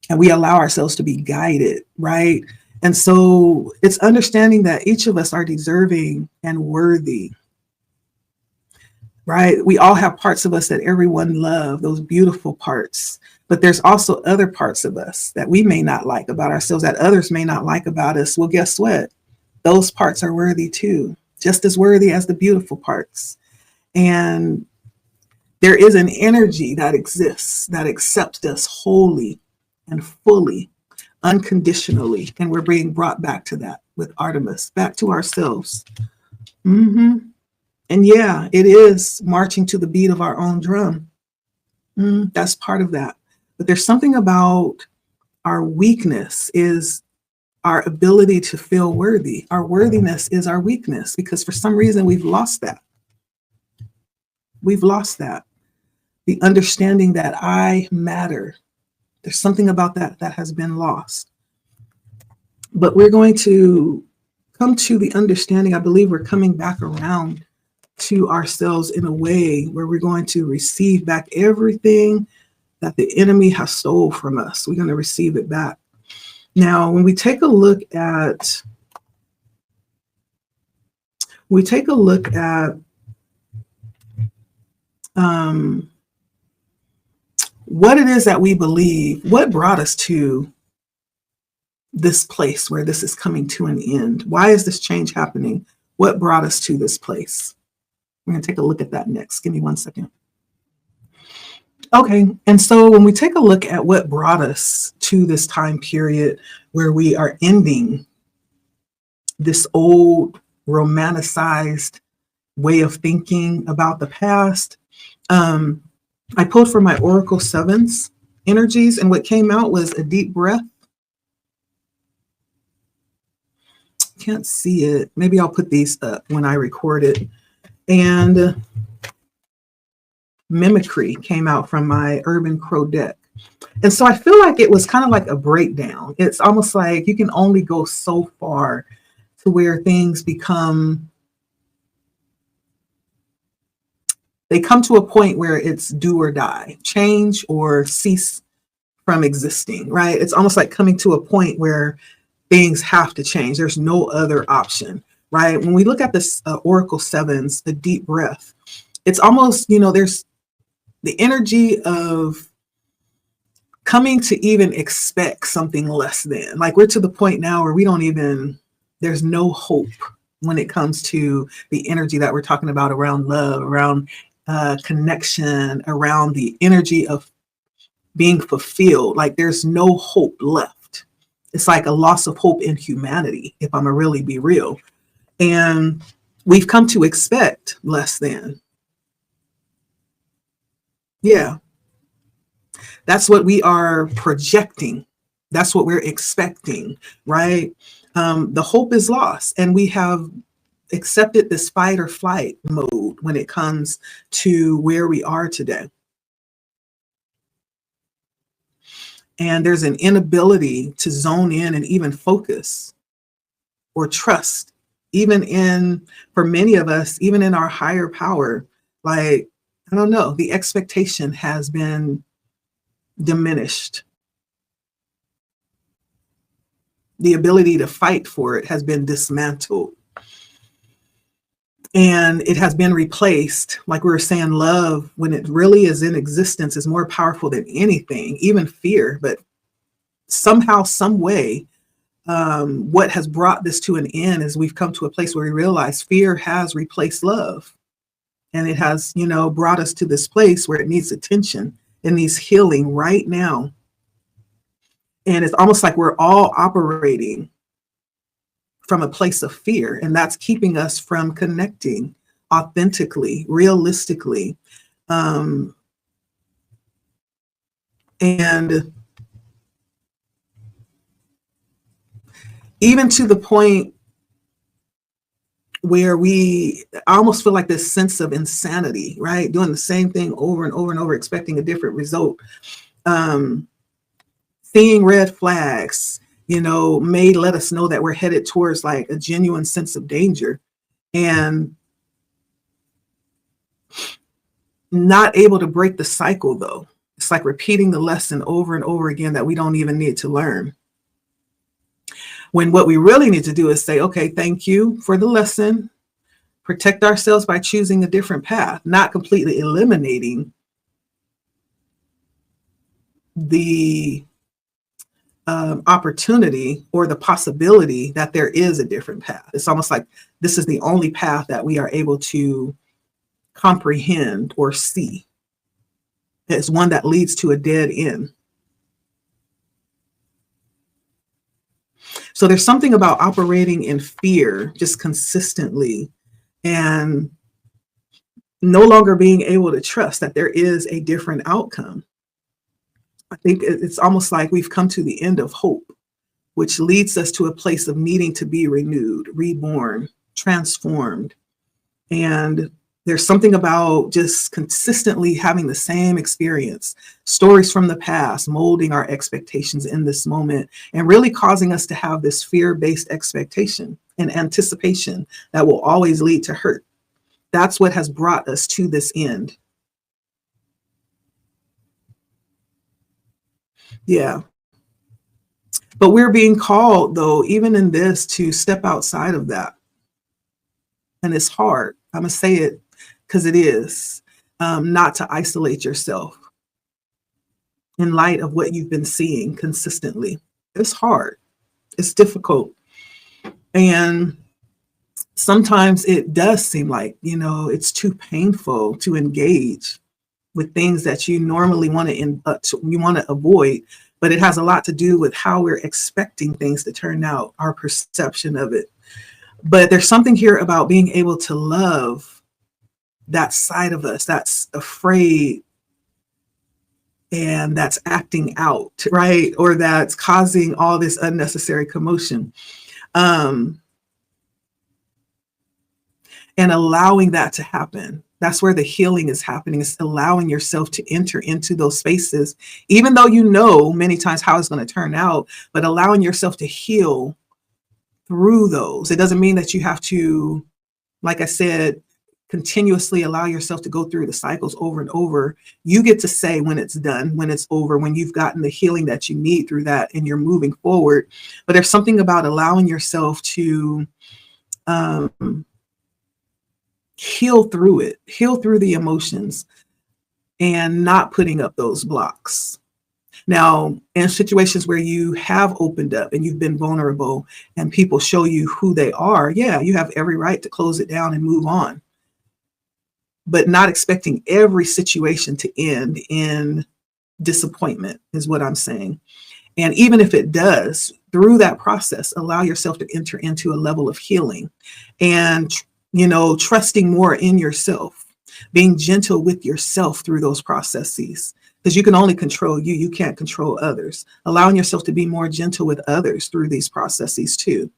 and we allow ourselves to be guided, right? And so it's understanding that each of us are deserving and worthy, right? We all have parts of us that everyone loves, those beautiful parts. But there's also other parts of us that we may not like about ourselves, that others may not like about us. Well, guess what? Those parts are worthy too, just as worthy as the beautiful parts. And there is an energy that exists that accepts us wholly and fully, unconditionally. And we're being brought back to that with Artemis, back to ourselves. Mm-hmm. And yeah, it is marching to the beat of our own drum. That's part of that. But there's something about our weakness is our ability to feel worthy. Our worthiness is our weakness because for some reason we've lost that. We've lost that. The understanding that I matter. There's something about that that has been lost. But we're going to come to the understanding. I believe we're coming back around to ourselves in a way where we're going to receive back everything that the enemy has stole from us. We're going to receive it back. Now, when we take a look at what it is that we believe, what brought us to this place where this is coming to an end. Why is this change happening? What brought us to this place? We're going to take a look at that next. Give me 1 second. Okay, and so when we take a look at what brought us to this time period where we are ending this old romanticized way of thinking about the past, I pulled from my Oracle Sevens energies, and what came out was a deep breath. Can't see it. Maybe I'll put these up when I record it. And mimicry came out from my Urban Crow deck. And so I feel like it was kind of like a breakdown. It's almost like you can only go so far to where things become, they come to a point where it's do or die, change or cease from existing, right? It's almost like coming to a point where things have to change. There's no other option, right? When we look at this Oracle Sevens, the deep breath, it's almost, there's the energy of coming to even expect something less than. Like we're to the point now where we don't even, there's no hope when it comes to the energy that we're talking about around love, around connection, around the energy of being fulfilled. Like there's no hope left. It's like a loss of hope in humanity, if I'm gonna really be real. And we've come to expect less than. Yeah, that's what we are projecting. That's what we're expecting, right? The hope is lost, and we have accepted this fight or flight mode when it comes to where we are today. And there's an inability to zone in and even focus or trust, even in, for many of us, even in our higher power. Like, I don't know, the expectation has been diminished. The ability to fight for it has been dismantled. And it has been replaced, like we were saying, love, when it really is in existence, is more powerful than anything, even fear. But somehow, some way, what has brought this to an end is we've come to a place where we realize fear has replaced love. And it has, brought us to this place where it needs attention. It needs healing right now. And it's almost like we're all operating from a place of fear, and that's keeping us from connecting authentically, realistically. And even to the point where I almost feel like this sense of insanity, right? Doing the same thing over and over and over, expecting a different result. Seeing red flags, may let us know that we're headed towards like a genuine sense of danger, and not able to break the cycle though. It's like repeating the lesson over and over again that we don't even need to learn. When what we really need to do is say, okay, thank you for the lesson. Protect ourselves by choosing a different path, not completely eliminating the opportunity or the possibility that there is a different path. It's almost like this is the only path that we are able to comprehend or see. It's one that leads to a dead end. So there's something about operating in fear just consistently and no longer being able to trust that there is a different outcome. I think it's almost like we've come to the end of hope, which leads us to a place of needing to be renewed, reborn, transformed. And there's something about just consistently having the same experience, stories from the past, molding our expectations in this moment, and really causing us to have this fear-based expectation and anticipation that will always lead to hurt. That's what has brought us to this end. Yeah. But we're being called, though, even in this, to step outside of that. And it's hard. I'm going to say it because it is, not to isolate yourself in light of what you've been seeing consistently. It's hard. It's difficult. And sometimes it does seem like, it's too painful to engage with things that you normally want to avoid. But it has a lot to do with how we're expecting things to turn out, our perception of it. But there's something here about being able to love that side of us that's afraid and that's acting out, right? Or that's causing all this unnecessary commotion. And allowing that to happen. That's where the healing is happening. It's allowing yourself to enter into those spaces, even though you know many times how it's going to turn out, but allowing yourself to heal through those. It doesn't mean that you have to, like I said, continuously allow yourself to go through the cycles over and over. You get to say when it's done, when it's over, when you've gotten the healing that you need through that and you're moving forward. But there's something about allowing yourself to heal through it, heal through the emotions, and not putting up those blocks. Now, in situations where you have opened up and you've been vulnerable and people show you who they are, yeah, you have every right to close it down and move on. But not expecting every situation to end in disappointment is what I'm saying. And even if it does, through that process, allow yourself to enter into a level of healing and, trusting more in yourself, being gentle with yourself through those processes. Because you can only control you, you can't control others. Allowing yourself to be more gentle with others through these processes too.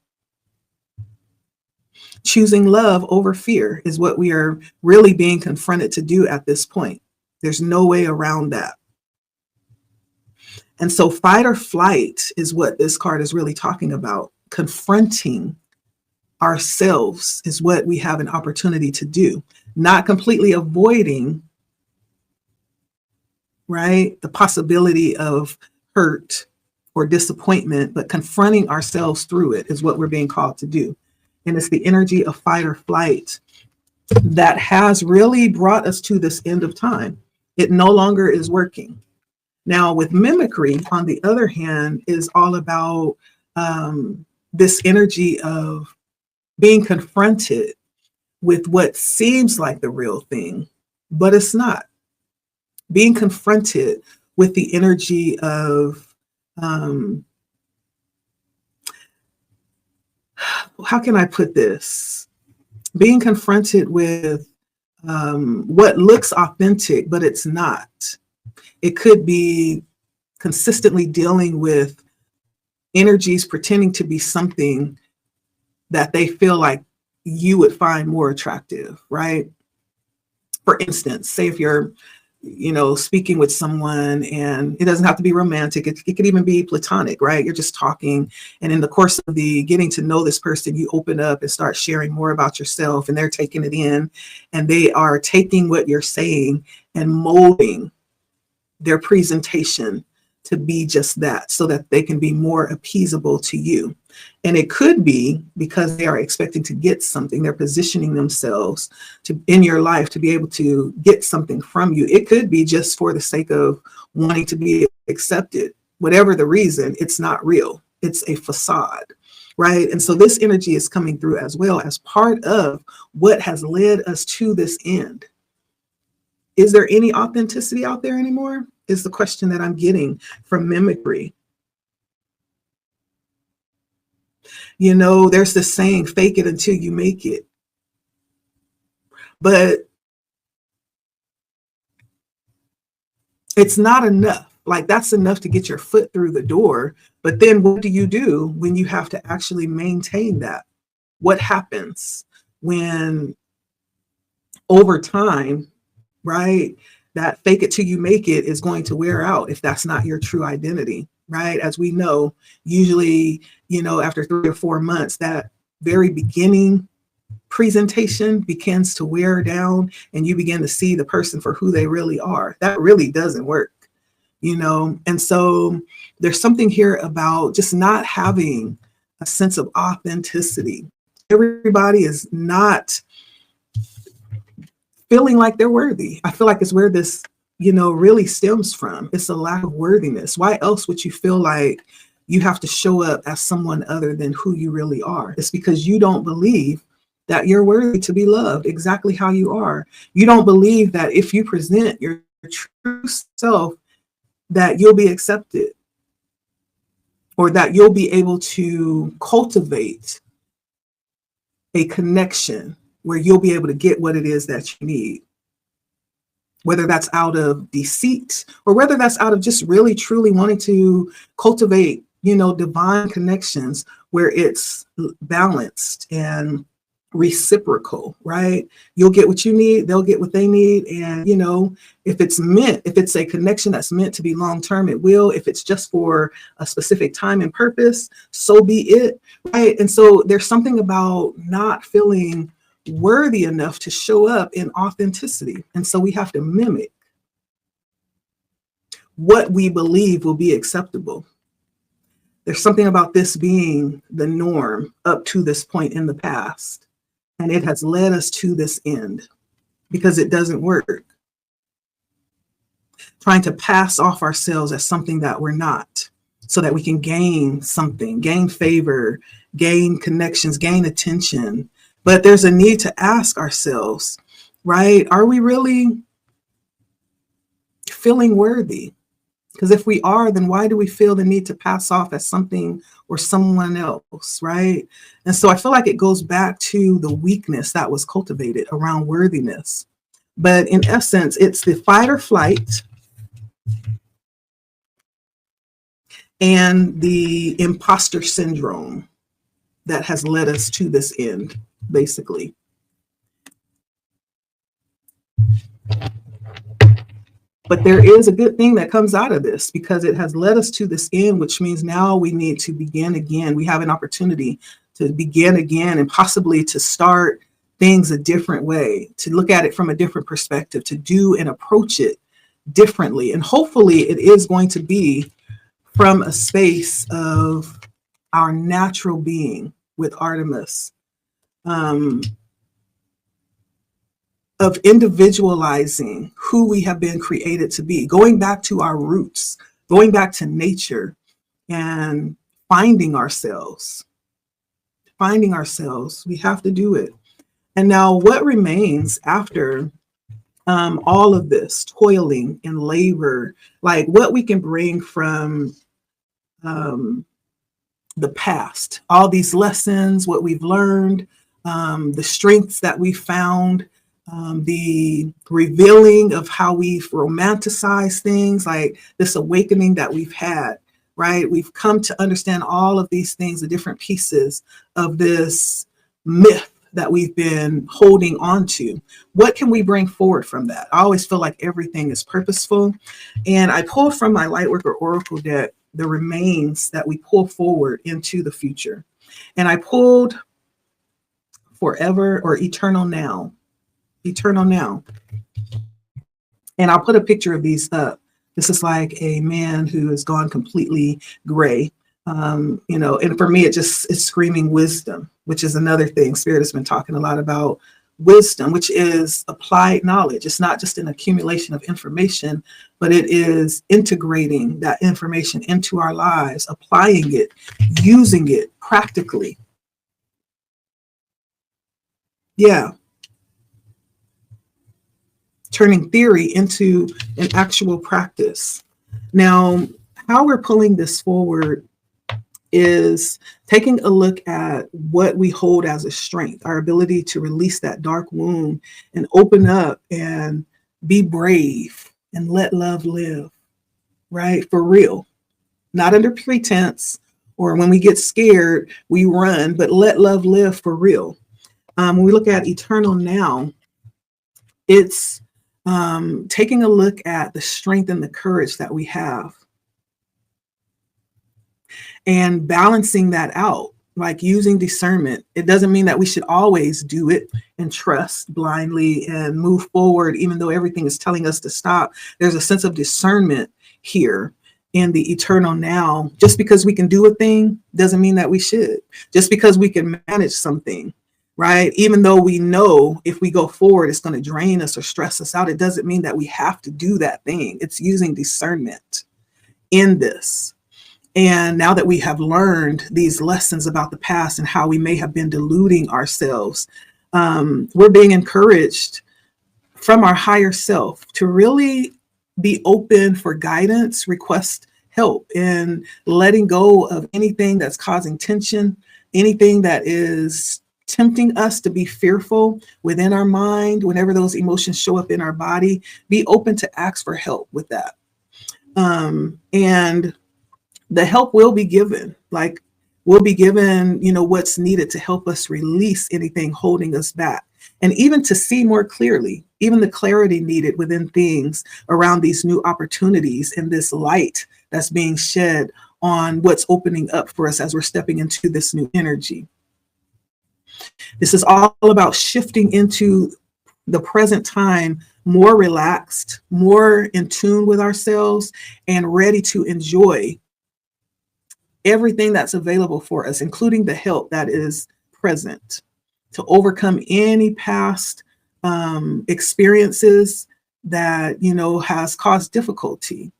Choosing love over fear is what we are really being confronted to do at this point. There's no way around that. And so fight or flight is what this card is really talking about. Confronting ourselves is what we have an opportunity to do, not completely avoiding, right, the possibility of hurt or disappointment, but confronting ourselves through it is what we're being called to do. And it's the energy of fight or flight that has really brought us to this end of time. It no longer is working. Now, with mimicry, on the other hand, is all about this energy of being confronted with what seems like the real thing, but it's not. Being confronted with the energy of, how can I put this? Being confronted with what looks authentic, but it's not. It could be consistently dealing with energies pretending to be something that they feel like you would find more attractive, right? For instance, say if you're, speaking with someone, and it doesn't have to be romantic. It could even be platonic, right? You're just talking. And in the course of the getting to know this person, you open up and start sharing more about yourself, and they're taking it in, and they are taking what you're saying and molding their presentation to be just that, so that they can be more appeasable to you. And it could be because they are expecting to get something. They're positioning themselves in your life to be able to get something from you. It could be just for the sake of wanting to be accepted. Whatever the reason, it's not real. It's a facade, right? And so this energy is coming through as well as part of what has led us to this end. Is there any authenticity out there anymore? Is the question that I'm getting from mimicry. There's this saying, fake it until you make it. But it's not enough. Like, that's enough to get your foot through the door. But then what do you do when you have to actually maintain that? What happens when over time, right, that fake it till you make it is going to wear out if that's not your true identity, right? As we know, usually, after 3 or 4 months, that very beginning presentation begins to wear down, and you begin to see the person for who they really are. That really doesn't work, And so there's something here about just not having a sense of authenticity. Everybody is not feeling like they're worthy. I feel like it's where this, really stems from. It's a lack of worthiness. Why else would you feel like you have to show up as someone other than who you really are? It's because you don't believe that you're worthy to be loved exactly how you are. You don't believe that if you present your true self, that you'll be accepted, or that you'll be able to cultivate a connection where you'll be able to get what it is that you need, whether that's out of deceit or whether that's out of just really truly wanting to cultivate, divine connections where it's balanced and reciprocal, right? You'll get what you need, they'll get what they need. And, if it's a connection that's meant to be long-term, it will. If it's just for a specific time and purpose, so be it, right? And so there's something about not feeling worthy enough to show up in authenticity. And so we have to mimic what we believe will be acceptable. There's something about this being the norm up to this point in the past. And it has led us to this end because it doesn't work. Trying to pass off ourselves as something that we're not, so that we can gain something, gain favor, gain connections, gain attention. But there's a need to ask ourselves, right? Are we really feeling worthy? Because if we are, then why do we feel the need to pass off as something or someone else, right? And so I feel like it goes back to the weakness that was cultivated around worthiness. But in essence, it's the fight or flight and the imposter syndrome that has led us to this end, basically. But there is a good thing that comes out of this, because it has led us to this end, which means now we need to begin again. We have an opportunity to begin again, and possibly to start things a different way, to look at it from a different perspective, to do and approach it differently. And hopefully it is going to be from a space of our natural being with Artemis, of individualizing who we have been created to be, going back to our roots, going back to nature, and finding ourselves. Finding ourselves. We have to do it. And now what remains after all of this toiling and labor, like what we can bring from the past, all these lessons, what we've learned, the strengths that we found, the revealing of how we've romanticized things, like this awakening that we've had, right? We've come to understand all of these things, the different pieces of this myth that we've been holding on to. What can we bring forward from that? I always feel like everything is purposeful. And I pulled from my Lightworker Oracle deck the remains that we pull forward into the future. And I pulled forever or eternal now. Eternal now. And I'll put a picture of these up. This is like a man who has gone completely gray. And for me, it's screaming wisdom, which is another thing. Spirit has been talking a lot about wisdom, which is applied knowledge. It's not just an accumulation of information, but it is integrating that information into our lives, applying it, using it practically. Yeah. Turning theory into an actual practice. Now, how we're pulling this forward is taking a look at what we hold as a strength, our ability to release that dark wound and open up and be brave and let love live, right? For real, not under pretense, or when we get scared, we run, but let love live for real. When we look at eternal now, it's taking a look at the strength and the courage that we have and balancing that out, like using discernment. It doesn't mean that we should always do it and trust blindly and move forward, even though everything is telling us to stop. There's a sense of discernment here in the eternal now. Just because we can do a thing doesn't mean that we should. Just because we can manage something, right? Even though we know if we go forward, it's going to drain us or stress us out, it doesn't mean that we have to do that thing. It's using discernment in this. And now that we have learned these lessons about the past and how we may have been deluding ourselves, we're being encouraged from our higher self to really be open for guidance, request help in letting go of anything that's causing tension, anything that is tempting us to be fearful within our mind. Whenever those emotions show up in our body, be open to ask for help with that. And the help will be given, like we'll be given, what's needed to help us release anything holding us back. And even to see more clearly, even the clarity needed within things around these new opportunities and this light that's being shed on what's opening up for us as we're stepping into this new energy. This is all about shifting into the present time, more relaxed, more in tune with ourselves, and ready to enjoy everything that's available for us, including the help that is present to overcome any past experiences that, has caused difficulty.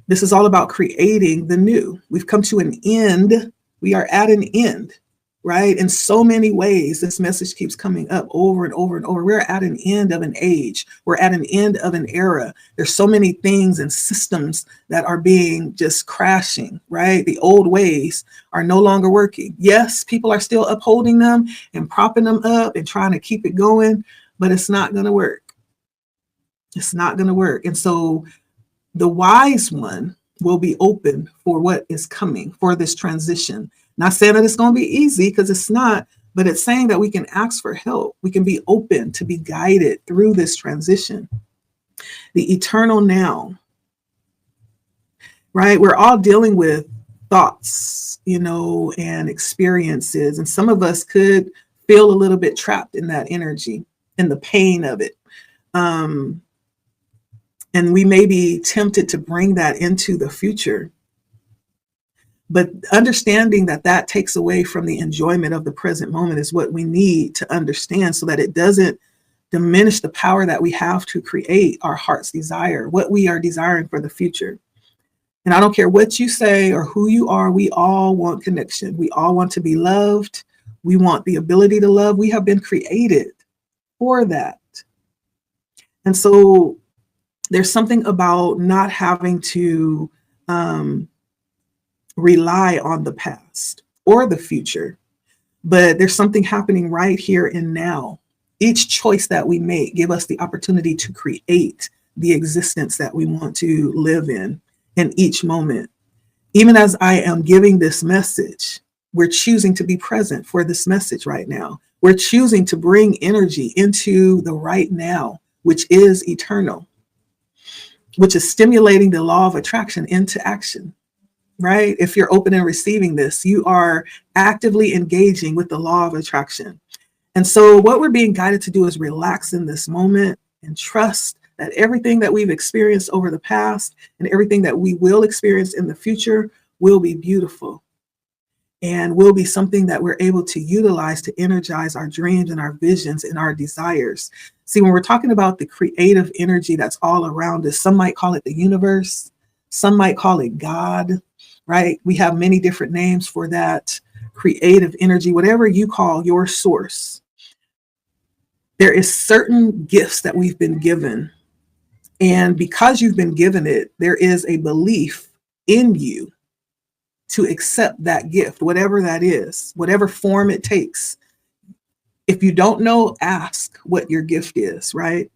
This is all about creating the new. We've come to an end. We are at an end. right? In so many ways, this message keeps coming up over and over and over. We're at an end of an age. We're at an end of an era. There's so many things and systems that are being just crashing, right? The old ways are no longer working. Yes, people are still upholding them and propping them up and trying to keep it going, but it's not going to work. It's not going to work. And so the wise one will be open for what is coming, for this transition. Not saying that it's going to be easy, because it's not, but it's saying that we can ask for help. We can be open to be guided through this transition. The eternal now, right? We're all dealing with thoughts, and experiences. And some of us could feel a little bit trapped in that energy and the pain of it. And we may be tempted to bring that into the future. But understanding that that takes away from the enjoyment of the present moment is what we need to understand, so that it doesn't diminish the power that we have to create our heart's desire, what we are desiring for the future. And I don't care what you say or who you are, we all want connection. We all want to be loved. We want the ability to love. We have been created for that. And so there's something about not having to rely on the past or the future, but there's something happening right here and now. Each choice that we make give us the opportunity to create the existence that we want to live in each moment. Even as I am giving this message, we're choosing to be present for this message right now. We're choosing to bring energy into the right now, which is eternal, which is stimulating the law of attraction into action, right? If you're open and receiving this, you are actively engaging with the law of attraction. And so what we're being guided to do is relax in this moment and trust that everything that we've experienced over the past and everything that we will experience in the future will be beautiful and will be something that we're able to utilize to energize our dreams and our visions and our desires. See, when we're talking about the creative energy that's all around us, some might call it the universe, some might call it God, right? We have many different names for that creative energy, whatever you call your source. There is certain gifts that we've been given. And because you've been given it, there is a belief in you to accept that gift, whatever that is, whatever form it takes. If you don't know, ask what your gift is, right?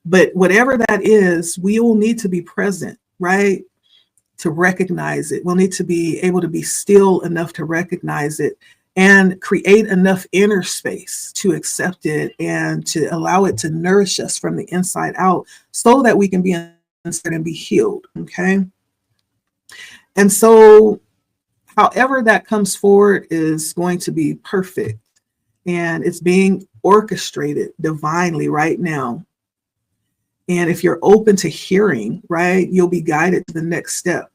But whatever that is, we will need to be present, right? To recognize it. We'll need to be able to be still enough to recognize it and create enough inner space to accept it and to allow it to nourish us from the inside out so that we can be inspired and be healed, okay? And so however that comes forward is going to be perfect, and it's being orchestrated divinely right now. And if you're open to hearing, right, you'll be guided to the next step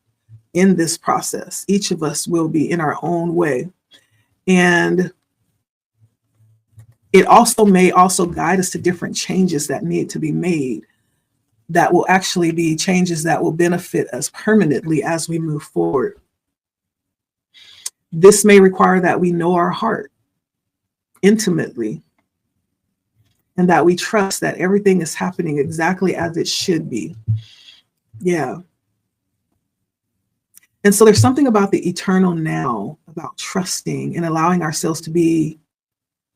in this process. Each of us will be in our own way. And it also may also guide us to different changes that need to be made that will actually be changes that will benefit us permanently as we move forward. This may require that we know our heart intimately and that we trust that everything is happening exactly as it should be. Yeah. And so there's something about the eternal now, about trusting and allowing ourselves to be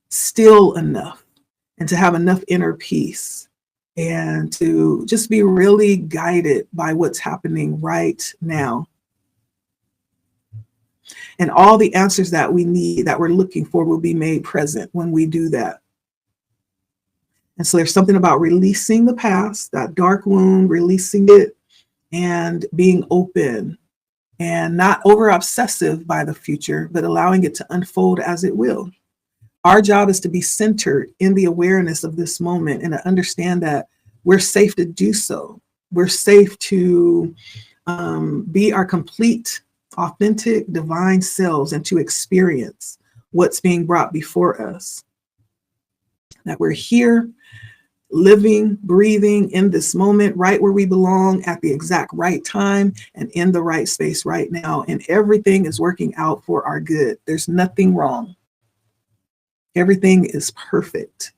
still enough and to have enough inner peace and to just be really guided by what's happening right now. And all the answers that we need, that we're looking for, will be made present when we do that. And so there's something about releasing the past, that dark wound, releasing it and being open and not over obsessive by the future, but allowing it to unfold as it will. Our job is to be centered in the awareness of this moment and to understand that we're safe to do so. We're safe to be our complete, authentic, divine selves and to experience what's being brought before us. That we're here, living, breathing in this moment, right where we belong at the exact right time and in the right space right now. And everything is working out for our good. There's nothing wrong. Everything is perfect.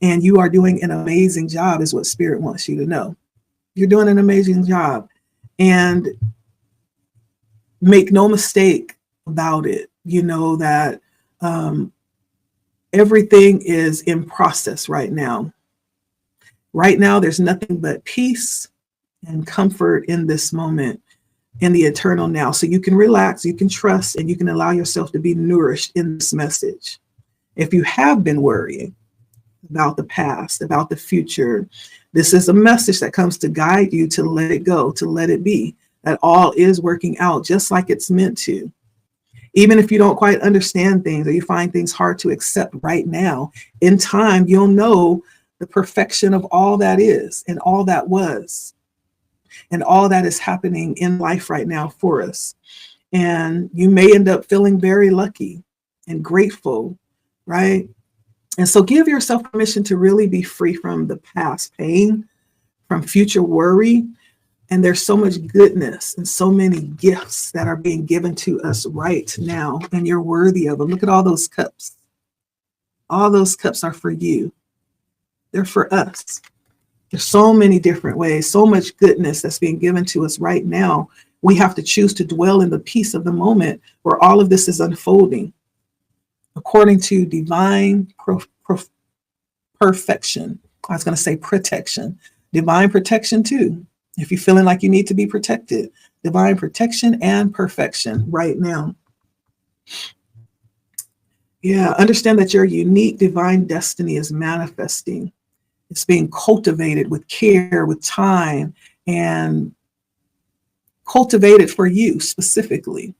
And you are doing an amazing job, is what Spirit wants you to know. You're doing an amazing job. And make no mistake about it, you know, that everything is in process right now. Right now, there's nothing but peace and comfort in this moment, in the eternal now. So you can relax, you can trust, and you can allow yourself to be nourished in this message. If you have been worrying about the past, about the future, this is a message that comes to guide you to let it go, to let it be, that all is working out just like it's meant to. Even if you don't quite understand things or you find things hard to accept right now, in time, you'll know the perfection of all that is and all that was and all that is happening in life right now for us. And you may end up feeling very lucky and grateful, right? And so give yourself permission to really be free from the past pain, from future worry. And there's so much goodness and so many gifts that are being given to us right now, and you're worthy of them. Look at all those cups. All those cups are for you. They're for us. There's so many different ways, so much goodness that's being given to us right now. We have to choose to dwell in the peace of the moment where all of this is unfolding according to divine perfection. I was going to say protection, divine protection too. If you're feeling like you need to be protected, divine protection and perfection right now. Yeah, understand that your unique divine destiny is manifesting. It's being cultivated with care, with time, and cultivated for you specifically.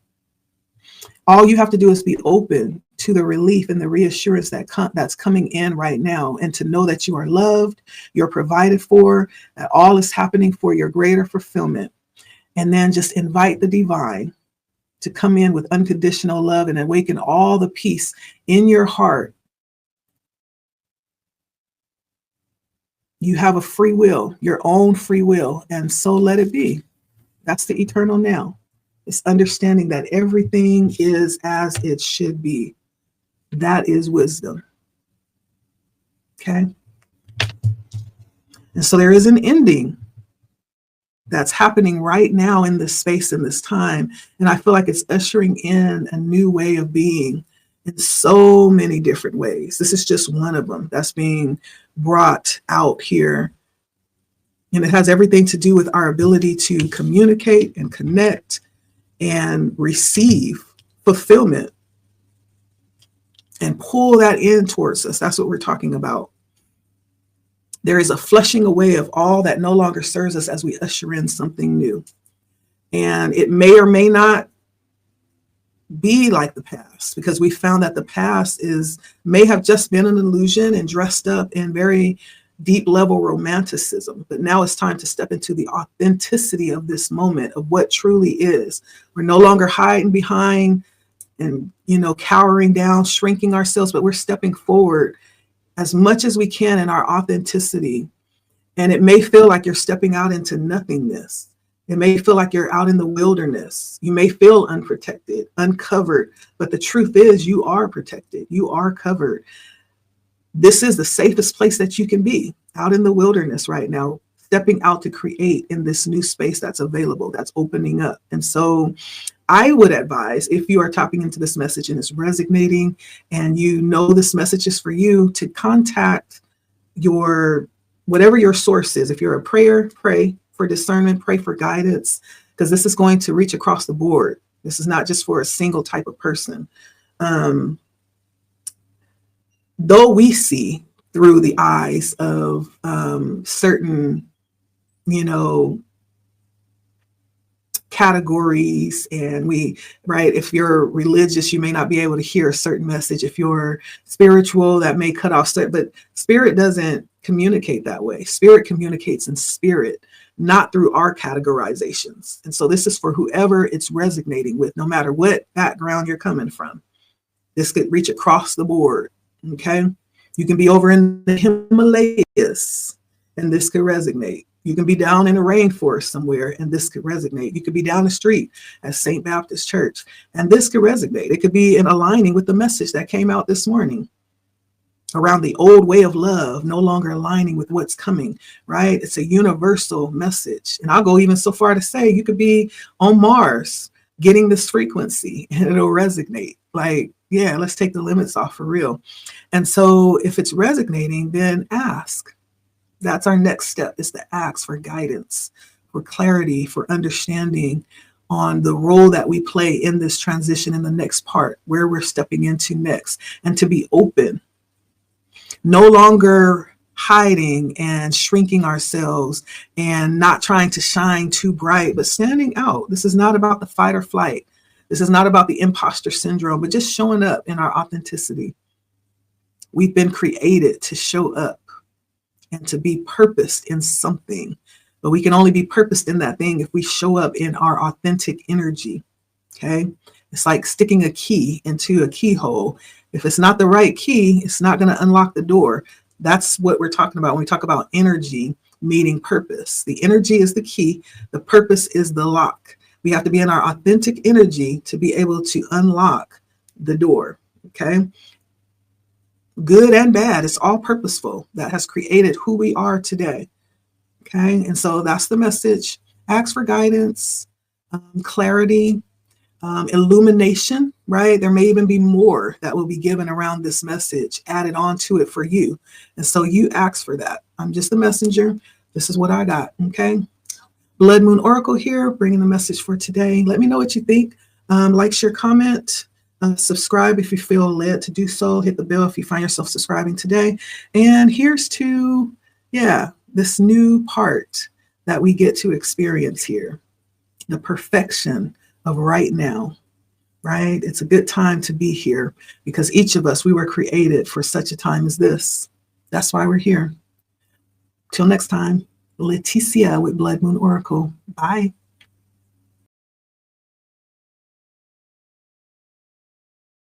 All you have to do is be open to the relief and the reassurance that's coming in right now, and to know that you are loved, you're provided for, that all is happening for your greater fulfillment. And then just invite the divine to come in with unconditional love and awaken all the peace in your heart. You have a free will, your own free will, and so let it be. That's the eternal now. It's understanding that everything is as it should be. That is wisdom. Okay? And so there is an ending that's happening right now in this space, in this time. And I feel like it's ushering in a new way of being in so many different ways. This is just one of them that's being brought out here. And it has everything to do with our ability to communicate and connect and receive fulfillment and pull that in towards us. That's what we're talking about. There is a flushing away of all that no longer serves us as we usher in something new. And it may or may not be like the past, because we found that the past may have just been an illusion and dressed up in very deep level romanticism. But now it's time to step into the authenticity of this moment, of what truly is. We're no longer hiding behind and, cowering down, shrinking ourselves, but we're stepping forward as much as we can in our authenticity. And it may feel like you're stepping out into nothingness. It may feel like you're out in the wilderness. You may feel unprotected, uncovered, but the truth is you are protected. You are covered. This is the safest place that you can be, out in the wilderness right now, stepping out to create in this new space that's available, that's opening up. And so I would advise, if you are tapping into this message and it's resonating and this message is for you, to contact whatever your source is. If you're a prayer, pray for discernment, pray for guidance, because this is going to reach across the board. This is not just for a single type of person. Though we see through the eyes of certain, categories, and if you're religious, you may not be able to hear a certain message. If you're spiritual, that may cut off, but spirit doesn't communicate that way. Spirit communicates in spirit, not through our categorizations. And so this is for whoever it's resonating with, no matter what background you're coming from. This could reach across the board. Okay. You can be over in the Himalayas and this could resonate. You can be down in a rainforest somewhere and this could resonate. You could be down the street at St. Baptist Church and this could resonate. It could be in aligning with the message that came out this morning. around the old way of love, no longer aligning with what's coming, right? It's a universal message. And I'll go even so far to say you could be on Mars getting this frequency and it'll resonate. Like, yeah, let's take the limits off for real. And so if it's resonating, then ask. That's our next step, is to ask for guidance, for clarity, for understanding on the role that we play in this transition in the next part, where we're stepping into next, and to be open, no longer hiding and shrinking ourselves and not trying to shine too bright, but standing out. This is not about the fight or flight. This is not about the imposter syndrome, but just showing up in our authenticity. We've been created to show up and to be purposed in something. But we can only be purposed in that thing if we show up in our authentic energy. Okay. It's like sticking a key into a keyhole. If it's not the right key, it's not going to unlock the door. That's what we're talking about when we talk about energy meeting purpose. The energy is the key. The purpose is the lock. We have to be in our authentic energy to be able to unlock the door. Okay. Good and bad, it's all purposeful. That has created who we are today. Okay. And so that's the message. Ask for guidance, clarity, illumination, right? There may even be more that will be given around this message, added on to it for you. And so you ask for that. I'm just the messenger. This is what I got. Okay. Blood Moon Oracle here, bringing the message for today. Let me know what you think. Like, share, comment. Subscribe if you feel led to do so. Hit the bell if you find yourself subscribing today. And here's to, this new part that we get to experience here, the perfection of right now, right? It's a good time to be here because each of us, we were created for such a time as this. That's why we're here. Till next time, Leticia with Blood Moon Oracle. Bye.